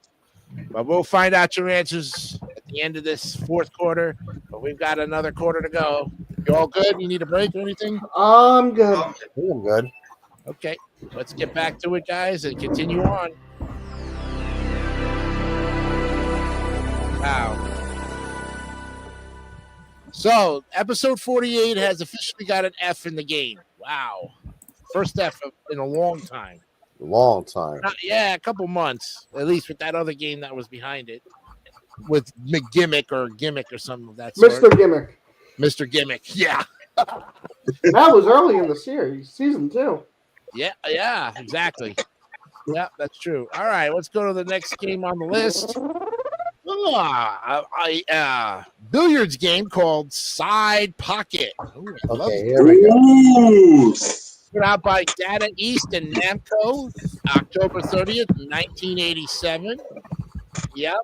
But we'll find out your answers at the end of this fourth quarter. But we've got another quarter to go. You all good? You need a break or anything? I'm good. I think I'm good. Okay. Let's get back to it, guys, and continue on. Wow. So, episode 48 has officially got an F in the game. Wow. First F in a long time. Long time. Yeah, a couple months, at least with that other game that was behind it. With McGimmick or Gimmick or something of that sort. Mr. Gimmick. Mr. Gimmick, yeah. That was early in the series, season 2. Yeah, exactly. Yeah, that's true. All right, let's go to the next game on the list. Billiards game called Side Pocket. Ooh, I love Okay, it. here we go. Put out by Data East and Namco, October 30th, 1987. Yep.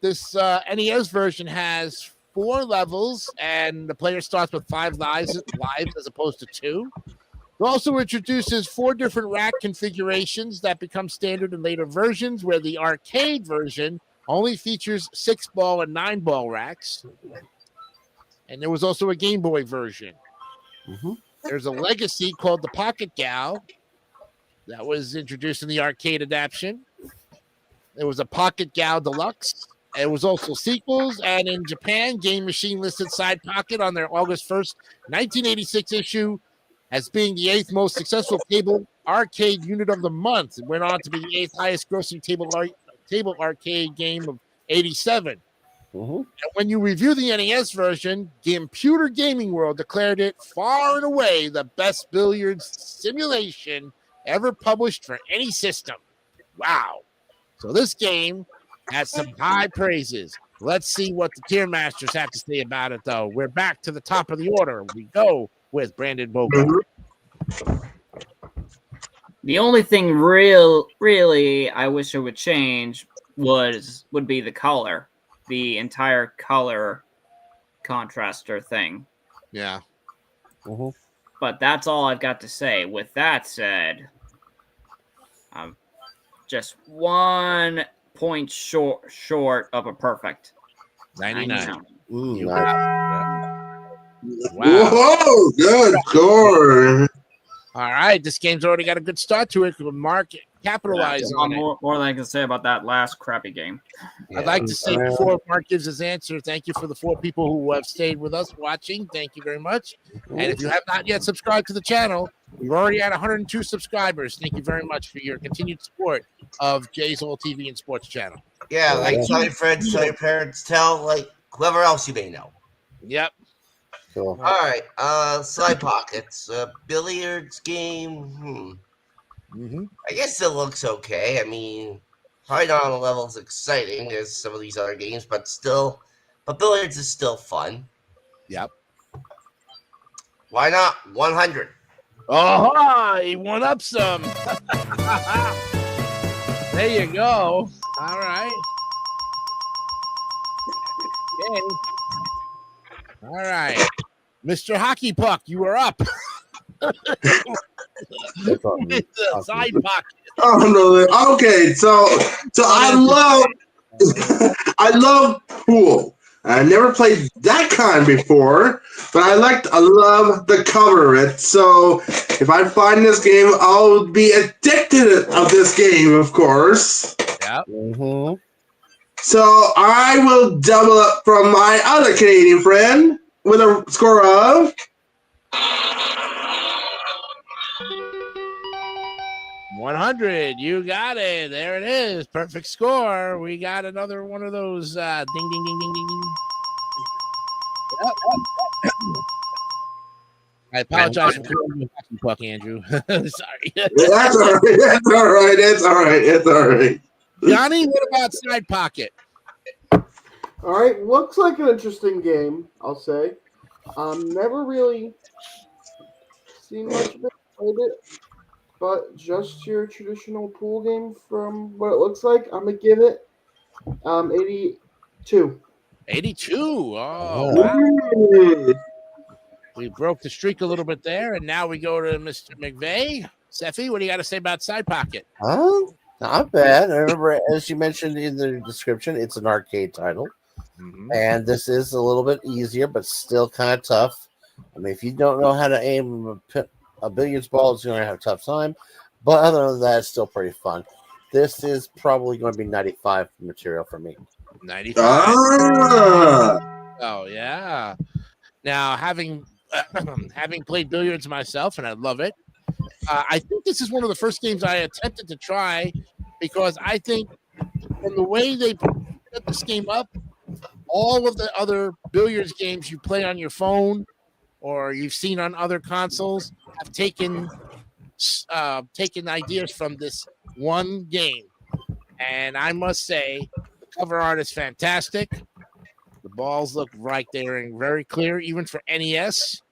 This NES version has 4 levels, and the player starts with 5 lives as opposed to 2. It also introduces 4 different rack configurations that become standard in later versions, where the arcade version only features 6-ball and 9-ball racks. And there was also a Game Boy version. There's a legacy called the Pocket Gal that was introduced in the arcade adaptation. There was a Pocket Gal Deluxe. It was also sequels, and in Japan, Game Machine listed Side Pocket on their August 1st, 1986 issue as being the 8th most successful cable arcade unit of the month. It went on to be the 8th highest grossing table arcade game of 87. And when you review the NES version, Computer Gaming World declared it far and away the best billiards simulation ever published for any system. Wow. So this game has some high praises. Let's see what the Tier Masters have to say about it, though. We're back to the top of the order. We go with Brandon Bogart. The only thing really I wish it would change would be the color. The entire color contraster thing. Yeah. But that's all I've got to say. With that said, just 1 point short of a perfect 99. Ooh, Wow. Whoa, good score. All right. This game's already got a good start to it. Mark capitalize on it. More than I can say about that last crappy game. I'd like to say before Mark gives his answer, thank you for the 4 people who have stayed with us watching. Thank you very much. And if you have not yet subscribed to the channel, we're already at 102 subscribers. Thank you very much for your continued support of Jay's All TV and Sports channel. Yeah, like tell your friends, tell your parents, tell like whoever else you may know. Yep. Cool. All right, Side Pockets, billiards game. I guess it looks okay. I mean, probably not on the level as exciting as some of these other games, but billiards is still fun. Yep. Why not 100? Oh, he went up some. There you go. All right. Okay. All right. Mr. Hockey Puck, you are up. That's all. With the side pocket. Oh no! Okay, so I love pool. I never played that kind before, but I love the cover of it. So if I find this game, I'll be addicted of this game, of course. Yep. Mm-hmm. So I will double up from my other Canadian friend with a score of 100. You got it. There it is. Perfect score. We got another one of those ding, ding, ding, ding, ding, ding. Yep. I apologize for calling you Hockey Puck, Andrew. Sorry. That's all right. That's all right. That's all right. That's all right. Johnny, what about Side Pocket? All right, looks like an interesting game, I'll say. Never really seen much of it, played it, but just your traditional pool game from what it looks like. I'm gonna give it 82. 82. Oh, Yeah. wow. We broke the streak a little bit there, and now we go to Mr. McVeigh. Seffi, what do you got to say about Side Pocket? Not bad. I remember, as you mentioned in the description, it's an arcade title. Mm-hmm. And this is a little bit easier, but still kind of tough. I mean, if you don't know how to aim a billiards ball, it's going to have a tough time. But other than that, it's still pretty fun. This is probably going to be 95 material for me. 95. Ah. Oh, yeah. Now, having played billiards myself, and I love it, I think this is one of the first games I attempted to try because I think from the way they set this game up, all of the other billiards games you play on your phone or you've seen on other consoles have taken ideas from this one game. And I must say, the cover art is fantastic. The balls look right there and very clear, even for NES.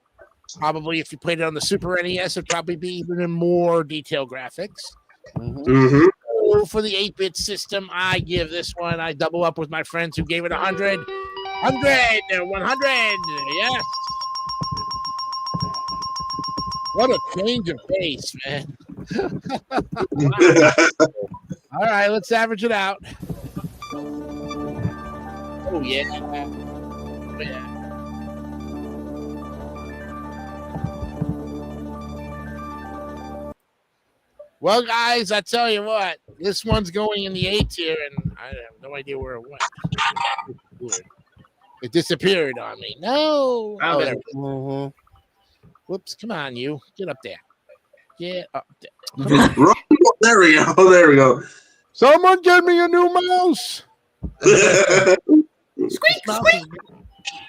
Probably if you played it on the Super NES, it'd probably be even in more detailed graphics. Mm-hmm. So for the 8-bit system, I give this one, I double up with my friends who gave it 100. 100. Yes. What a change of pace, man. All right, let's average it out. Oh, yeah. Oh, yeah. Well, guys, I tell you what, this one's going in the A tier, and I have no idea where it went. It disappeared on me. No. Oh, there. Mm-hmm. Whoops, come on, you. Get up there. Get up there. There we go. There we go. Someone get me a new mouse. Squeak, squeak.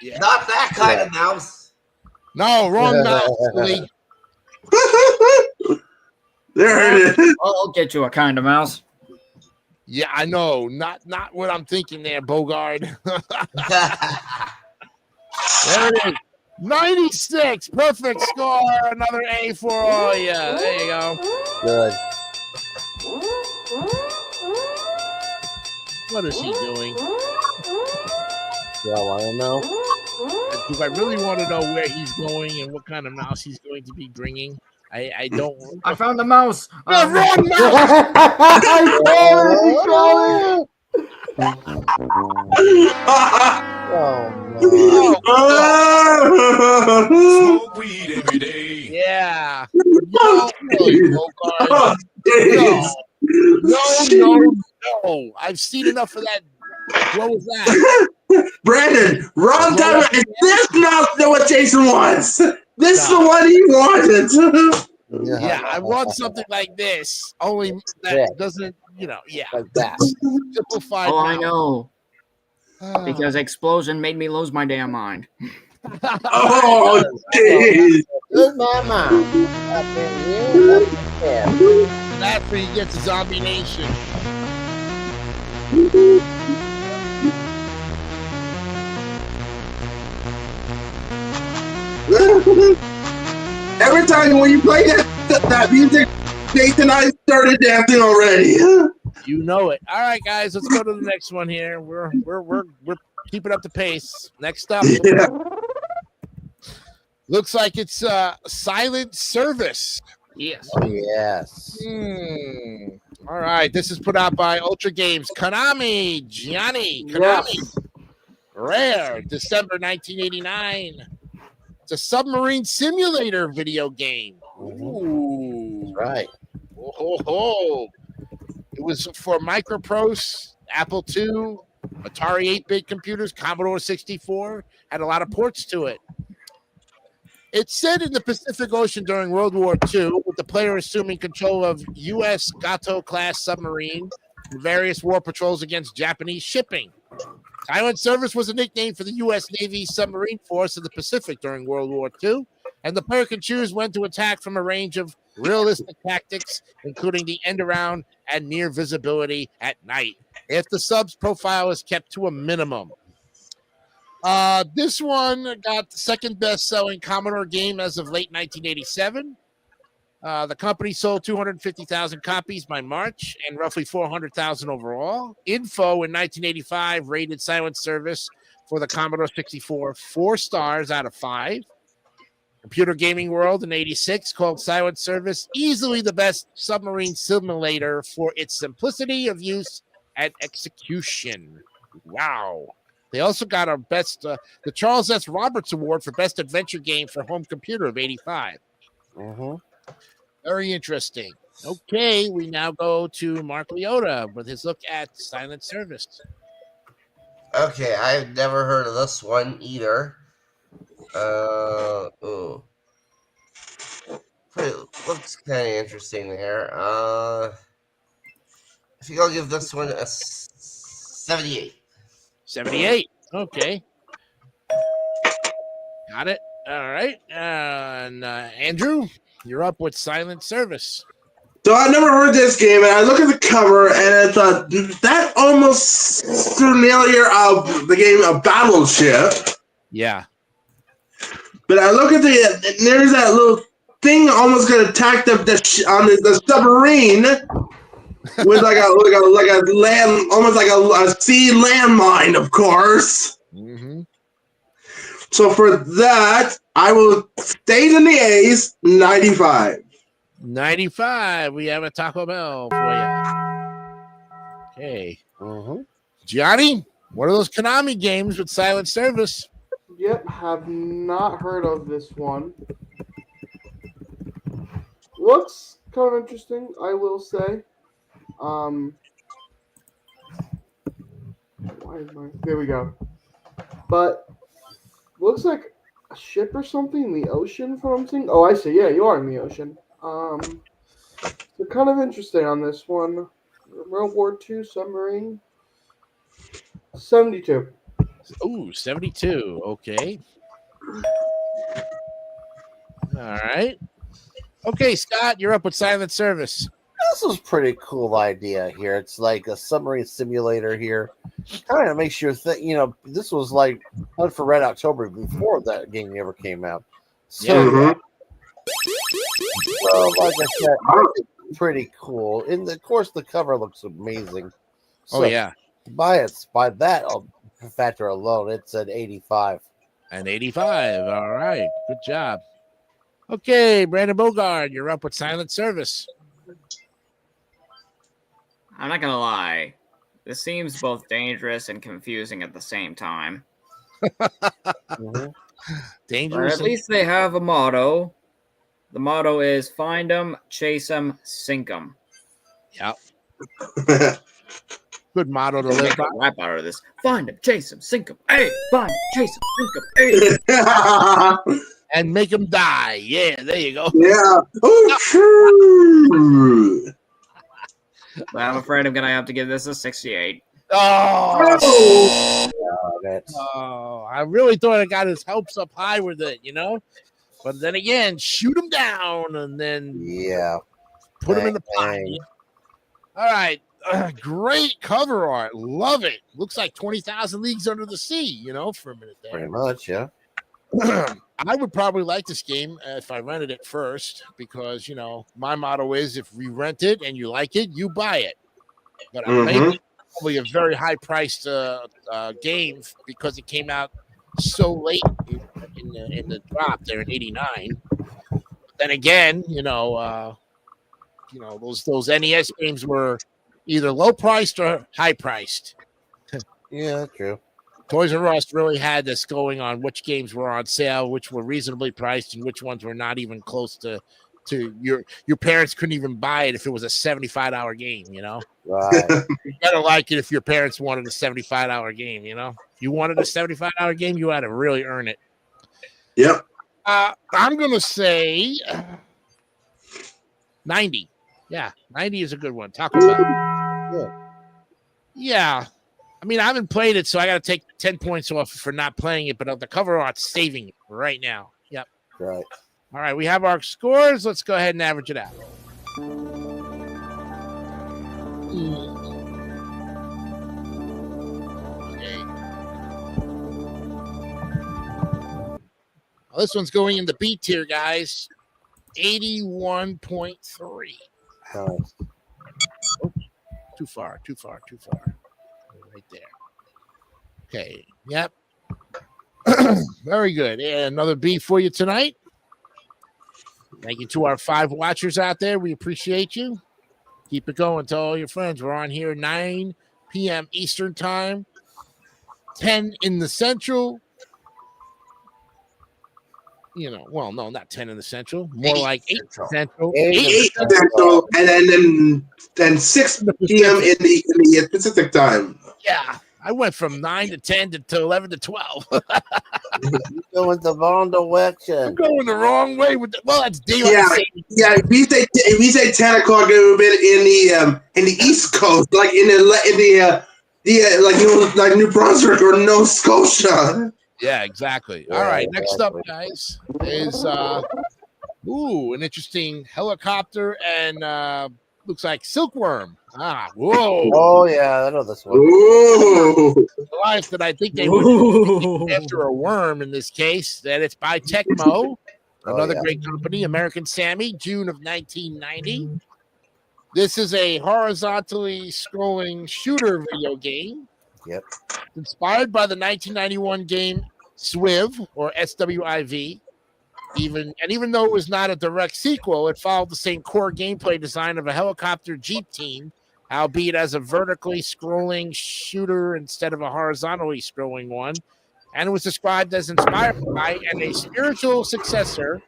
Yeah. Not that kind of mouse. No, wrong mouse. Lee. There it is. I'll get you a kind of mouse. Yeah, I know. Not what I'm thinking there, Bogard. There it is. 96. Perfect score. Another A for all you. There you go. Good. What is he doing? Yeah, I don't know. Do I really want to know where he's going and what kind of mouse he's going to be bringing? I don't. I found the mouse. The wrong mouse. Smoke weed every day. Yeah. No, Bogard. No. I've seen enough of that. What was that? Brandon, wrong time. Is this not what Jason wants? This is the one he wanted. Yeah, I want something like this. Only that doesn't, yeah. Like that. Simplified. Oh, I mouse. know. Because Explosion made me lose my damn mind. Oh, jeez. Good mama. That's where he gets Zombie Nation. Every time when you play that music, Nathan, I started dancing already. You know it. All right, guys, let's go to the next one here. We're keeping up the pace. Next up, Yeah. looks like it's Silent Service. Yes. Oh, yes. All right, this is put out by Ultra Games. Konami, Gianni, Konami, Yes. Rare, December 1989. It's a submarine simulator video game. Ooh, Right. ho, ho, ho. It was for Microprose, Apple II, Atari 8-bit computers, Commodore 64. Had a lot of ports to it. It's set in the Pacific Ocean during World War II, with the player assuming control of U.S. Gato-class submarine and various war patrols against Japanese shipping. Silent Service was a nickname for the U.S. Navy submarine force in the Pacific during World War II, and the player can choose when to attack from a range of realistic tactics, including the end-around and near visibility at night, if the sub's profile is kept to a minimum. This one got the second best-selling Commodore game as of late 1987. The company sold 250,000 copies by March and roughly 400,000 overall. Info in 1985 rated Silent Service for the Commodore 64 4 stars out of 5. Computer Gaming World in 86 called Silent Service easily the best submarine simulator for its simplicity of use and execution. Wow. They also got our best, the Charles S. Roberts Award for Best Adventure Game for Home Computer of 85. Mm-hmm. Very interesting. Okay, we now go to Mark Leota with his look at Silent Service. Okay, I've never heard of this one either. Ooh. Looks kind of interesting there. If you go give this one a 78. 78. Okay. Got it. All right. And Andrew, you're up with Silent Service. So I never heard this game, and I look at the cover, and I thought that almost familiar of the game of Battleship. Yeah. But I look at there's that little thing almost going to attack the submarine with like a land, almost like a sea landmine, of course. Mm-hmm. So for that, I will stay in the A's 95. 95. We have a Taco Bell for you. Okay. Mm-hmm. Gianni, one of those Konami games with Silent Service. Yep, have not heard of this one. Looks kind of interesting, I will say. There we go. But looks like a ship or something in the ocean from what I'm seeing. Oh, I see. Yeah, you are in the ocean. So kind of interesting on this one. World War II submarine. 72. Ooh, 72. Okay. All right. Okay, Scott, you're up with Silent Service. This was a pretty cool idea here. It's like a submarine simulator here. Kind of makes you think, this was like Hunt for Red October before that game ever came out. So, Mhm. so like I said, it's pretty cool. And of course, the cover looks amazing. So Oh, yeah. by that factor alone, it's an 85. An 85. All right. Good job. Okay, Brandon Bogard, you're up with Silent Service. I'm not gonna lie. This seems both dangerous and confusing at the same time. Mhm. But Dangerous. at least they have a motto. The motto is find 'em, chase 'em, sink 'em. Yep. Good motto to Make live a by. rap out of this. Find 'em, chase 'em, sink 'em. Hey, find 'em, chase 'em, sink 'em. Hey. And make them die. Yeah, there you go. Yeah. Oh, true. But I'm afraid I'm gonna have to give this a 68. Oh, That's I really thought I got his hopes up high with it, But then again, shoot him down and then yeah. put him in the pot. Dang. All right. Great cover art. Love it. Looks like 20,000 Leagues Under the Sea, for a minute there. Pretty much, yeah. I would probably like this game if I rented it first because, my motto is if we rent it and you like it, you buy it. But maybe probably a very high-priced game because it came out so late in the drop there in '89. But then again, those NES games were either low-priced or high-priced. Yeah, true. Toys R Us really had this going on which games were on sale, which were reasonably priced, and which ones were not even close to your parents couldn't even buy it if it was a $75 game, Right. You better like it if your parents wanted a $75 game, If you wanted a $75 game, you had to really earn it. Yep. I'm gonna say 90. Yeah, 90 is a good one. Taco Bell. Yeah. I mean, I haven't played it, so I got to take 10 points off for not playing it, but the cover art's saving it right now. Yep. Right. All right, we have our scores. Let's go ahead and average it out. Okay. Well, this one's going in the B tier, guys. 81.3. Nice. Oh, too far. Right there. Okay. Yep. Very good. And another B for you tonight. Thank you to our 5 watchers out there. We appreciate you. Keep it going to all your friends. We're on here 9 p.m. Eastern Time, 10 in the Central. Well, no, not 10 in the Central. More like 8 Central. 8 Central, and then 6 p.m. in the Pacific Time. Yeah. I went from 9 to 10 to 11 to 12. You're going the wrong direction. I'm going the wrong way with that's daylight savings. Yeah. If we say 10 o'clock, it would be in the East Coast, like like New Brunswick or Nova Scotia. Yeah, exactly. All right, next up, guys, is an interesting helicopter and looks like silkworm. Whoa! Oh yeah, I know this one. Ooh. Life that I think they would after a worm in this case. That it's by Tecmo, another great company, American Sammy, June of 1990. This is a horizontally scrolling shooter video game. Yep. Inspired by the 1991 game SWIV or SWIV. Even though it was not a direct sequel, it followed the same core gameplay design of a helicopter jeep team, albeit as a vertically scrolling shooter instead of a horizontally scrolling one. And it was described as inspired by and a spiritual successor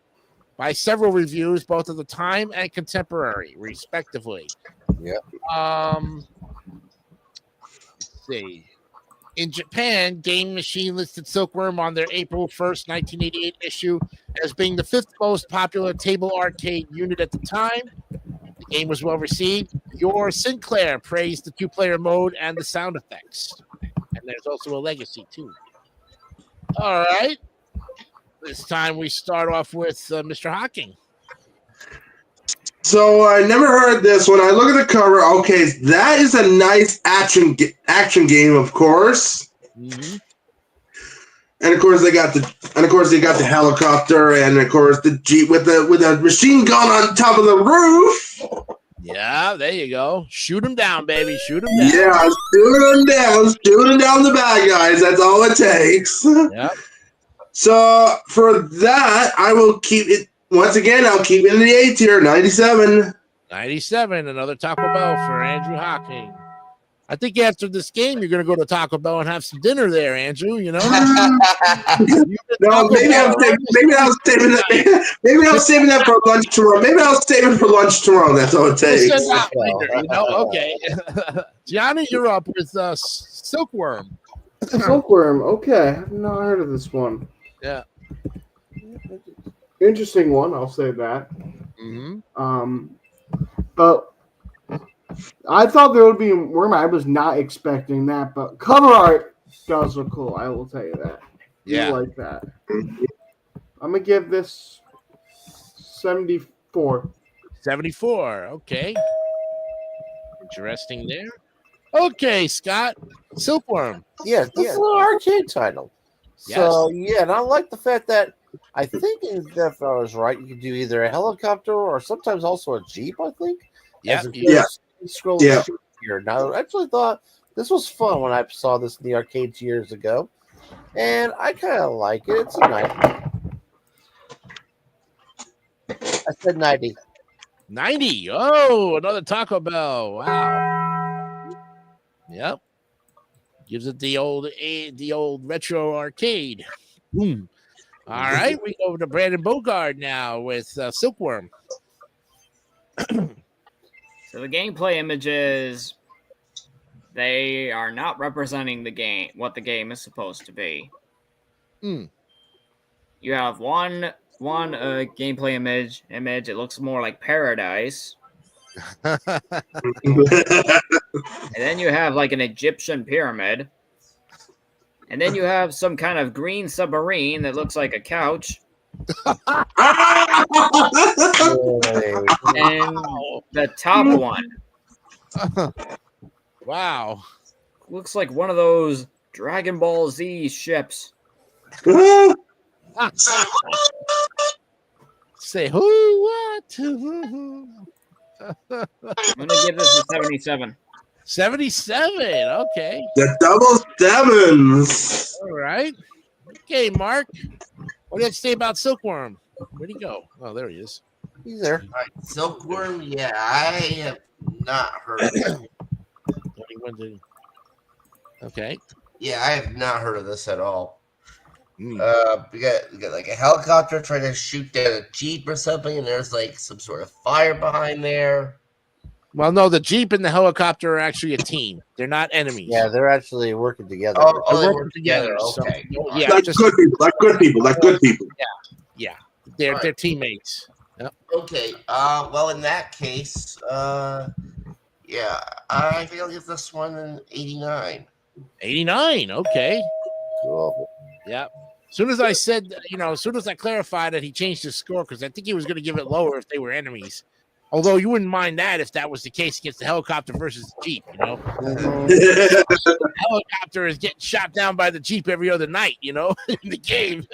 by several reviews, both of the time and contemporary, respectively. Yep. Let's see. In Japan, Game Machine listed Silkworm on their April 1st, 1988 issue as being the 5th most popular table arcade unit at the time. The game was well received. Your Sinclair praised the 2-player mode and the sound effects. And there's also a legacy, too. All right. This time we start off with Mr. Hawking. So I never heard this. When I look at the cover, okay, that is a nice action game, of course. Mm-hmm. And of course they got the helicopter, and of course the Jeep with a machine gun on top of the roof. Yeah, there you go. Shoot him down, baby. Shoot him down. Yeah, shooting down the bad guys. That's all it takes. Yep. So for that, I will keep it. Once again, I'll keep it in the A tier, 97. 97, another Taco Bell for Andrew Hawking. I think after this game, you're going to go to Taco Bell and have some dinner there, Andrew. No, maybe I'll saving that for lunch tomorrow. Maybe I'll save it for lunch tomorrow. That's all it takes. Okay. Gianni, you're up with Silkworm. Silkworm. Okay, I've not heard of this one. Yeah. Interesting one, I'll say that. Mm-hmm. But I thought there would be a worm. I was not expecting that, but cover art does look cool. I will tell you that. Yeah, I like that. I'm gonna give this 74. 74. Okay. Interesting there. Okay, Scott. Silkworm. Yeah, this is an arcade title. Yes. So yeah, and I like the fact that I think if I was right, you could do either a helicopter or sometimes also a jeep. I think. Yeah, Scroll Yeah. here. Now, I actually thought this was fun when I saw this in the arcades years ago, and I kind of like it. It's a 90. I said 90. 90. Oh, another Taco Bell. Wow. Yep. Gives it the old retro arcade. Boom. All right, we go over to Brandon Bogard now with Silkworm. So the gameplay images, they are not representing the game, what the game is supposed to be. Hmm. You have one gameplay image. It looks more like paradise, and then you have like an Egyptian pyramid, and then you have some kind of green submarine that looks like a couch, and the top one Wow. looks like one of those Dragon Ball Z ships. Say who? What? I'm gonna give this a 77. 77. Okay. The double sevens. All right. Okay, Mark. What do you have to say about Silkworm? Where'd he go? Oh, there he is. He's there. All right, Silkworm. Yeah, I have not heard of it. Okay. Yeah, I have not heard of this at all. Hmm. We got like a helicopter trying to shoot down a jeep or something, and there's like some sort of fire behind there. Well, no, the Jeep and the helicopter are actually a team. They're not enemies. Yeah, they're actually working together. Oh, They're they working together. So, Okay. yeah, Like just good people. Like good people. Like good people. yeah. They're Right. teammates. Okay. Well, in that case, yeah, I think I'll give this one an 89. 89. Okay. Cool. Yeah. As soon as I said, as soon as I clarified that he changed his score, because I think he was going to give it lower if they were enemies. Although you wouldn't mind that if that was the case against the helicopter versus the Jeep, The helicopter is getting shot down by the Jeep every other night, in the game.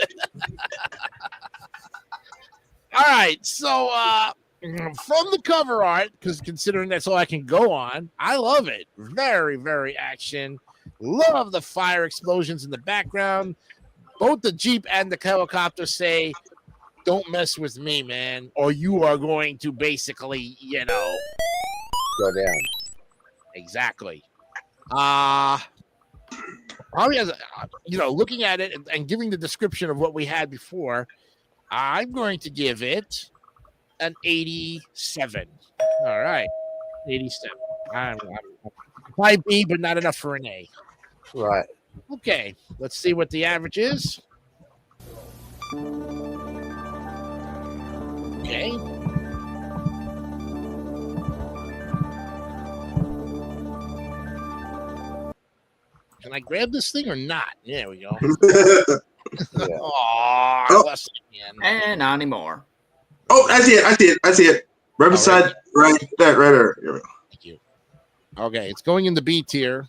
All right. So from the cover art, because considering that's all I can go on, I love it. Very, very action. Love the fire explosions in the background. Both the Jeep and the helicopter say, "Don't mess with me, man, or you are going to basically, Go down. Exactly. Probably as looking at it and giving the description of what we had before, I'm going to give it an 87. All right, 87. I'm high B, but not enough for an A. Right. Okay, let's see what the average is. Okay. Can I grab this thing or not? There we go. Yeah. Oh, And not anymore. Oh, I see it. Right beside, right there. Here we go. Thank you. Okay, it's going in the B tier.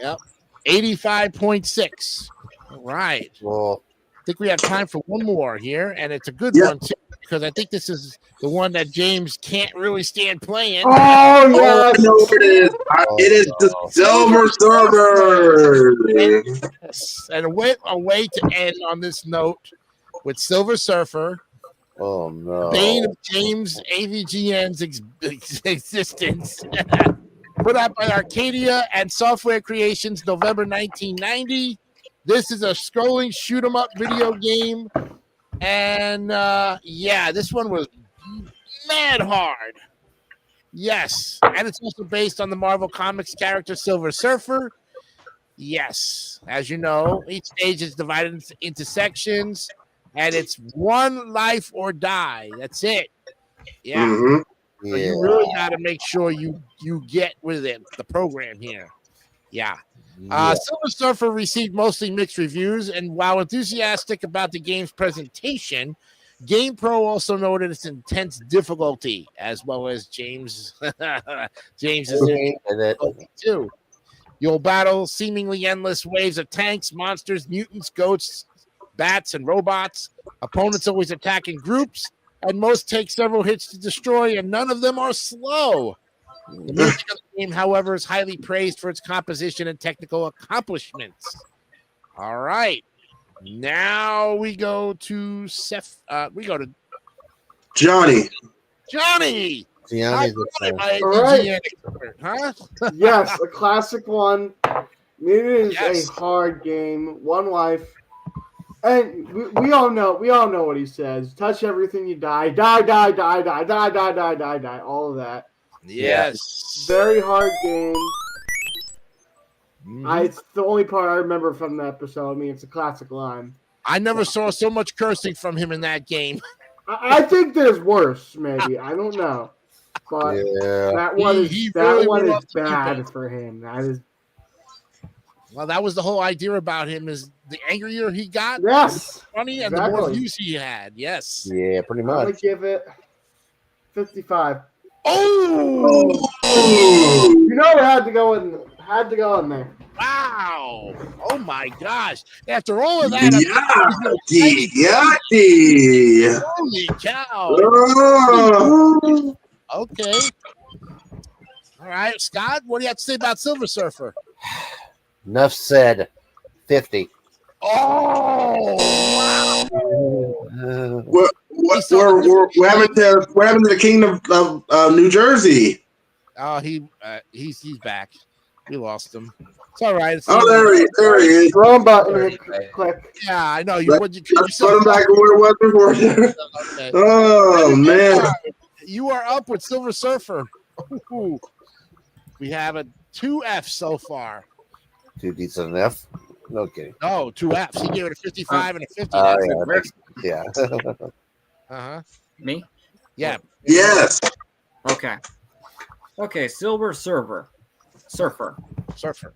Yep. 85.6. All right. Well, I think we have time for one more here, and it's a good Yeah. one too, because I think this is the one that James can't really stand playing. Oh Oh, yeah. I know what it is. It is the Silver Surfer. Yes. And what a way to end on this note with Silver Surfer, oh no. bane of James AVGN's existence. Put out by Arcadia and Software Creations, November 1990. This is a scrolling shoot 'em up video game. And this one was mad hard. Yes. And it's also based on the Marvel Comics character Silver Surfer. Yes. As you know, each stage is divided into sections, and it's one life or die. That's it. Yeah. Mhm. So you really got to make sure you get with it, the program here. Yeah. Silver Surfer received mostly mixed reviews, and while enthusiastic about the game's presentation, GamePro also noted its intense difficulty, as well as James's difficulty too. You'll battle seemingly endless waves of tanks, monsters, mutants, ghosts, bats, and robots. Opponents always attack in groups, and most take several hits to destroy, and none of them are slow. The music of the game, however, is highly praised for its composition and technical accomplishments. All right. Now we go to Johnny. Johnny. Gianni's the same. All right. Huh? Yes, a classic one. It is Yes. a hard game. One life. And we all know what he says. Touch everything, you die. Die, die, die, die, die, die, die, die, die. All of that. Yes. Very hard game. Mhm. It's the only part I remember from the episode. I mean, it's a classic line. I never saw so much cursing from him in that game. I think there's worse, maybe. I don't know. But Yeah. that one He is really that one went is off the deep bad end. for him. That is Well, that was the whole idea about him: is the angrier he got, yes. funny, and the more Exactly. views he had. Yes. Yeah, pretty I'm gonna much. give it 55. Oh You know, it had to go in there. wow! Oh my gosh! After all of that, Yucky. holy cow! Oh. Okay. All right, Scott. What do you have to say about Silver Surfer? Enough said. 50. Oh wow! What happened to the Kingdom of New Jersey? Oh, he's back. We lost him. It's all right. It's Oh, there he is. Wrong button. Click. Yeah, I know. You would you cut Let's put yourself him back to where it was before. Okay. Oh man. You are up with Silver Surfer. Ooh. We have a 2F so far. 2 decent enough. No kidding. No, 2Fs. He gave it a 55 and a 50. Oh, That's yeah. it. Yeah. Uh-huh. Me? Yeah. Yes. Okay. Okay, Silver Surfer. Surfer. Surfer.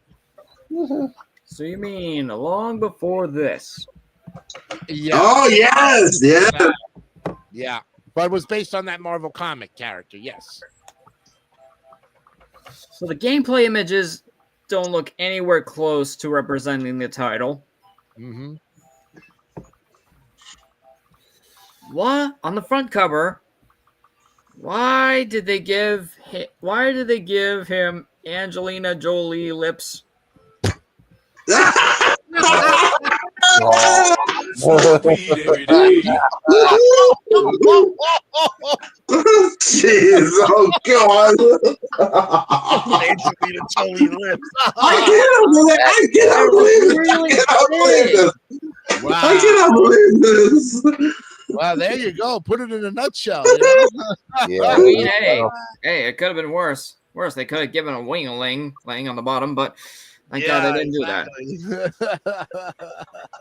So you mean long before this? Yeah. Oh yes. Yeah. Yeah. But it was based on that Marvel comic character. Yes. So the gameplay images don't look anywhere close to representing the title. Mm-hmm. What on the front cover? Why did they give him Angelina Jolie lips? Weed every day. Jeez, oh God. Angelina Jolie lips. I cannot believe this. Wow. I cannot believe this. Well, there you go. Put it in a nutshell. You know? Yeah. I mean, hey, it could have been worse. They could have given a wing-a-ling laying on the bottom, but thank God they didn't do that. that.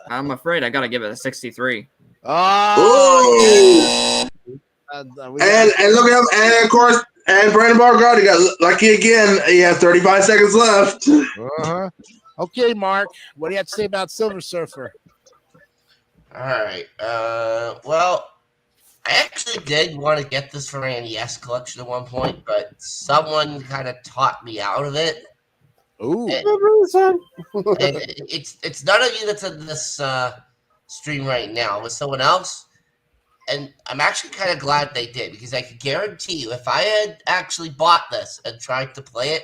I'm afraid I gotta give it a 63. Oh, Ooh. and And look at him, and of course, and Brandon Bargard, he got lucky again. He has 35 seconds left. uh-huh. Okay, Mark, what do you have to say about Silver Surfer? All right. Well, I actually did want to get this for my NES collection at one point, but someone kind of taught me out of it. Ooh, And it's none of you that's in this stream right now. It was someone else. And I'm actually kind of glad they did, because I could guarantee you, if I had actually bought this and tried to play it,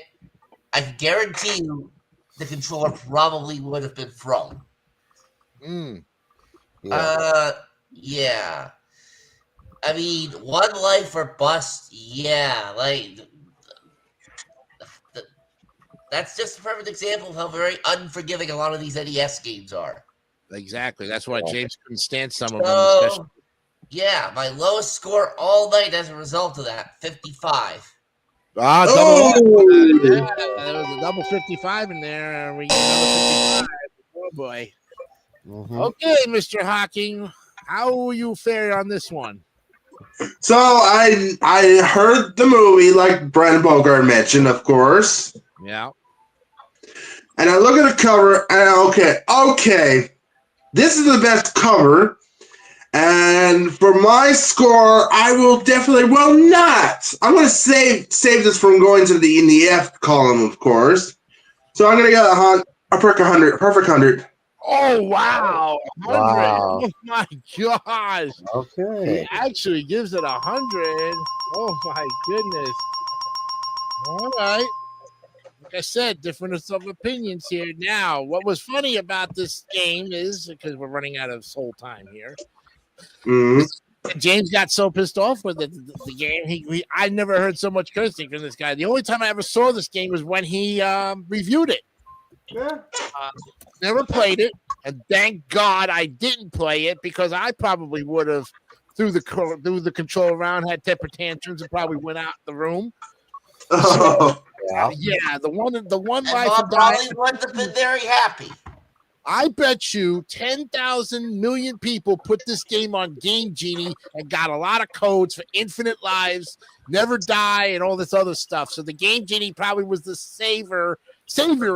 I could guarantee you the controller probably would have been thrown. mm. Yeah. I mean, one life or bust, yeah. Like, that's just a perfect example of how very unforgiving a lot of these NES games are. Exactly. That's why James couldn't stand some of them. So, Especially. yeah, my lowest score all night as a result of that, 55. Ah, double. Oh. Yeah, there was a double 55 in there, and we get another 55. Oh boy. Mhm. Okay, Mr. Hawking, how will you fare on this one? So I heard the movie, like Brandon Bogart mentioned, of course. Yeah. And I look at the cover, and okay, this is the best cover. And for my score, I will definitely, I'm going to save this from going to the F column, of course. So I'm gonna get a perfect 100. Perfect 100. Oh wow, 100! Wow. Oh my gosh! He Okay. actually gives it 100. Oh my goodness! All right. Like I said, difference of opinions here. Now, what was funny about this game is because we're running out of soul time here. Mhm. James got so pissed off with the game. I never heard so much cursing from this guy. The only time I ever saw this game was when he reviewed it. Yeah. Never played it, and thank God I didn't play it because I probably would have threw the control around, had temper tantrums, and probably went out the room. Oh, Yeah. Yeah, the one And life Bob and die. probably wouldn't have been very happy. I bet you 10,000 million people put this game on Game Genie and got a lot of codes for infinite lives, never die, and all this other stuff. So the Game Genie probably was the savior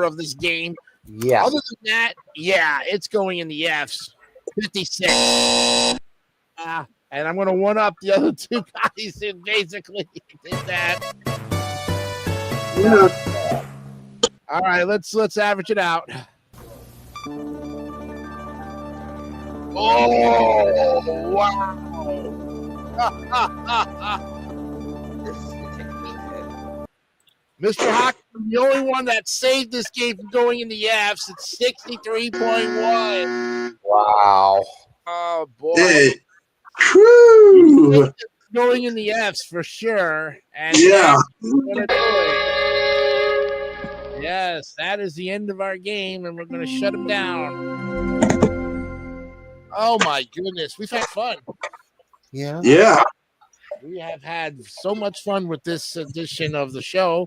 of this game. Yeah. Other than that, yeah, it's going in the Fs. 56. And I'm going to one up the other two guys who basically did that. yeah. All right, let's average it out. Oh wow! Mr. Hock, the only one that saved this game from going in the Fs. It's 63.1. Wow. Oh boy, Hey. Whew. going in the Fs for sure. And Yeah. gonna do it. Yes, that is the end of our game, and we're going to shut him down. Oh my goodness, we've had fun. Yeah. Yeah. We have had so much fun with this edition of the show.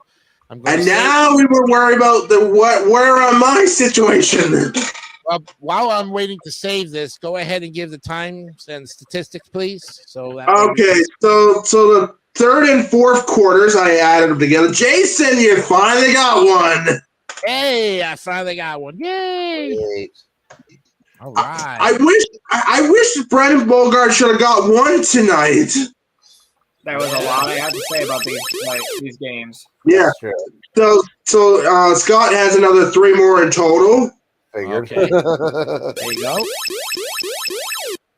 I'm going And to say, now we were worried about where am I situation. while I'm waiting to save this, go ahead and give the times and statistics, please. So that Okay, so the third and fourth quarters, I added them together. Jason, you finally got one. Hey, I finally got one. Yay! Great. All right. I wish Brendan Bogart should have got one tonight. That was a lot I had to say about these games. Yeah. Sure. So Scott has another 3 more in total. Figured. Okay. There you go.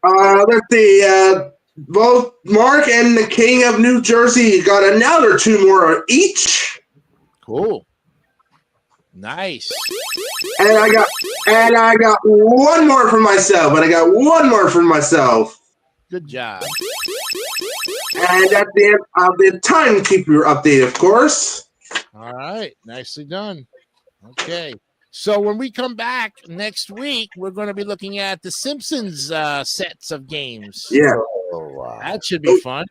Let's see. Both Mark and the King of New Jersey got another 2 more each. Cool. Nice. And I got one more for myself. Good job. And at the end, I'll be a timekeeper update, of course. All right. Nicely done. Okay. So when we come back next week, we're going to be looking at the Simpsons sets of games. Yeah. Oh, wow. That should be fun.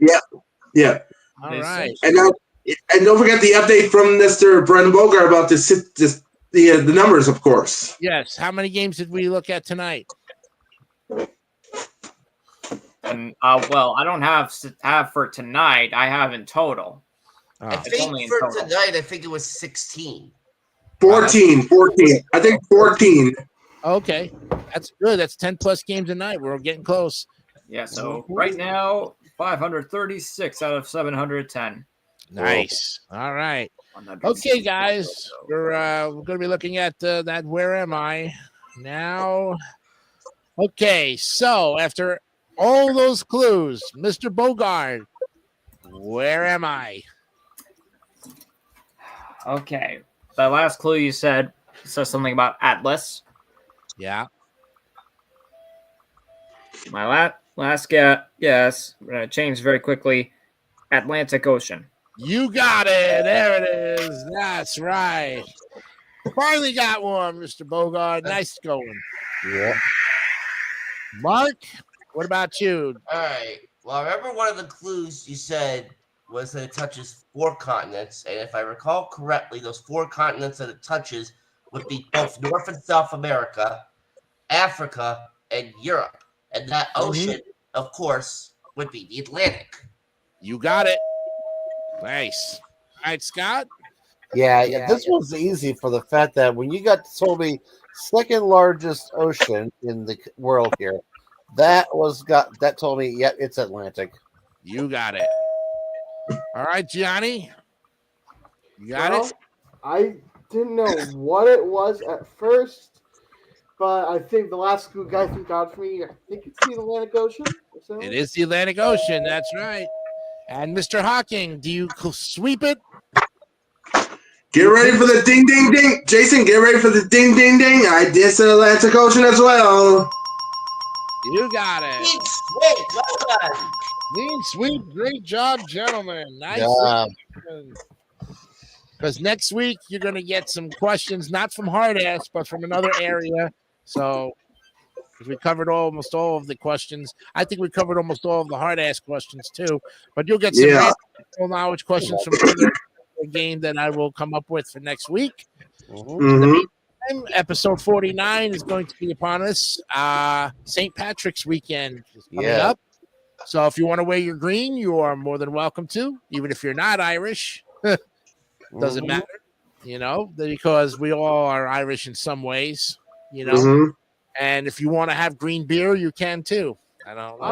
Yeah. All right. And don't forget the update from Mr. Brendan Bogart about the numbers, of course. Yes. How many games did we look at tonight? And well, I don't have for tonight. I have in total. I Oh, It's only think in for total. tonight, I think it was 16. 14. I think 14. okay. That's good. That's 10 plus games a night. We're getting close. Yeah. So right now, 536 out of 710. Nice. All right. Okay, guys. We're going to be looking at that Where Am I now? Okay. So after all those clues, Mr. Bogart, where am I? Okay. The last clue you said says something about Atlas. Yeah. My last guess, we're going to change very quickly. Atlantic Ocean. You got it. There it is. That's right. Finally got one, Mr. Bogart. Nice going. Yeah. Mark, what about you? All right. Well, I remember one of the clues you said was that it touches 4 continents. And if I recall correctly, those 4 continents that it touches would be both North and South America, Africa, and Europe. And that ocean, of course, would be the Atlantic. You got it. Nice. All right, Scott. Yeah, this one's easy for the fact that when you got told me second largest ocean in the world here, that told me, yeah, it's Atlantic. You got it. All right, Gianni. You got it? didn't know what it was at first, but I think the last guy who got for me, I think it's the Atlantic Ocean. So? It is the Atlantic Ocean. That's right. And Mr. Hawking, do you sweep it? Get ready for the ding, ding, ding. Jason, get ready for the ding, ding, ding. I did say Atlantic Ocean as well. You got it. Clean sweep. Well done. Clean sweep. Great job, gentlemen. Nice. Yeah. Because next week you're going to get some questions, not from Hard Ass, but from another area. So, because we covered almost all of the questions. I think we covered almost all of the Hard Ass questions too. But you'll get some random knowledge questions from other game that I will come up with for next week. Episode 49 is going to be upon us. St. Patrick's weekend is coming up. So if you want to wear your green, you are more than welcome to, even if you're not Irish. Doesn't matter, because we all are Irish in some ways, And if you want to have green beer, you can too. I don't know.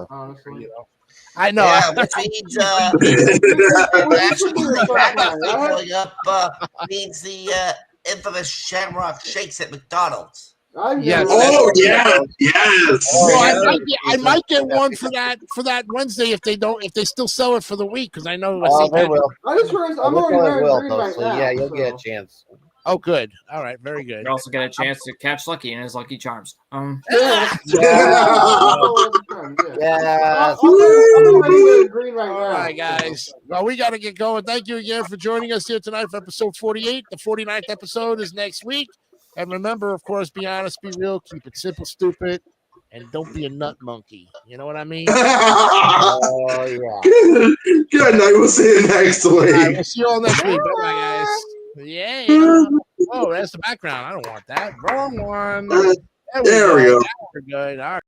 Honestly. I know. Yeah, which means means the infamous Shamrock Shakes at McDonald's. Yes. Oh yes, yes. I might get one for that Wednesday if they still sell it for the week, because I know they will. I just realized I'm already wearing green right now. Yeah, you'll get a chance. Oh, good. All right, very good. You also get a chance to catch Lucky in his Lucky Charms. Yeah. Yes. I'm already wearing green right now. All right, guys. Well, we got to get going. Thank you again for joining us here tonight for episode 48. The 49th episode is next week. And remember, of course, be honest, be real, keep it simple, stupid, and don't be a nut monkey. You know what I mean? Oh, yeah. Good night. We'll see you next week. All right, we'll see you all next week. Bye, guys. Yeah. Oh, that's the background. I don't want that. Wrong one. There we go. We're good. All right.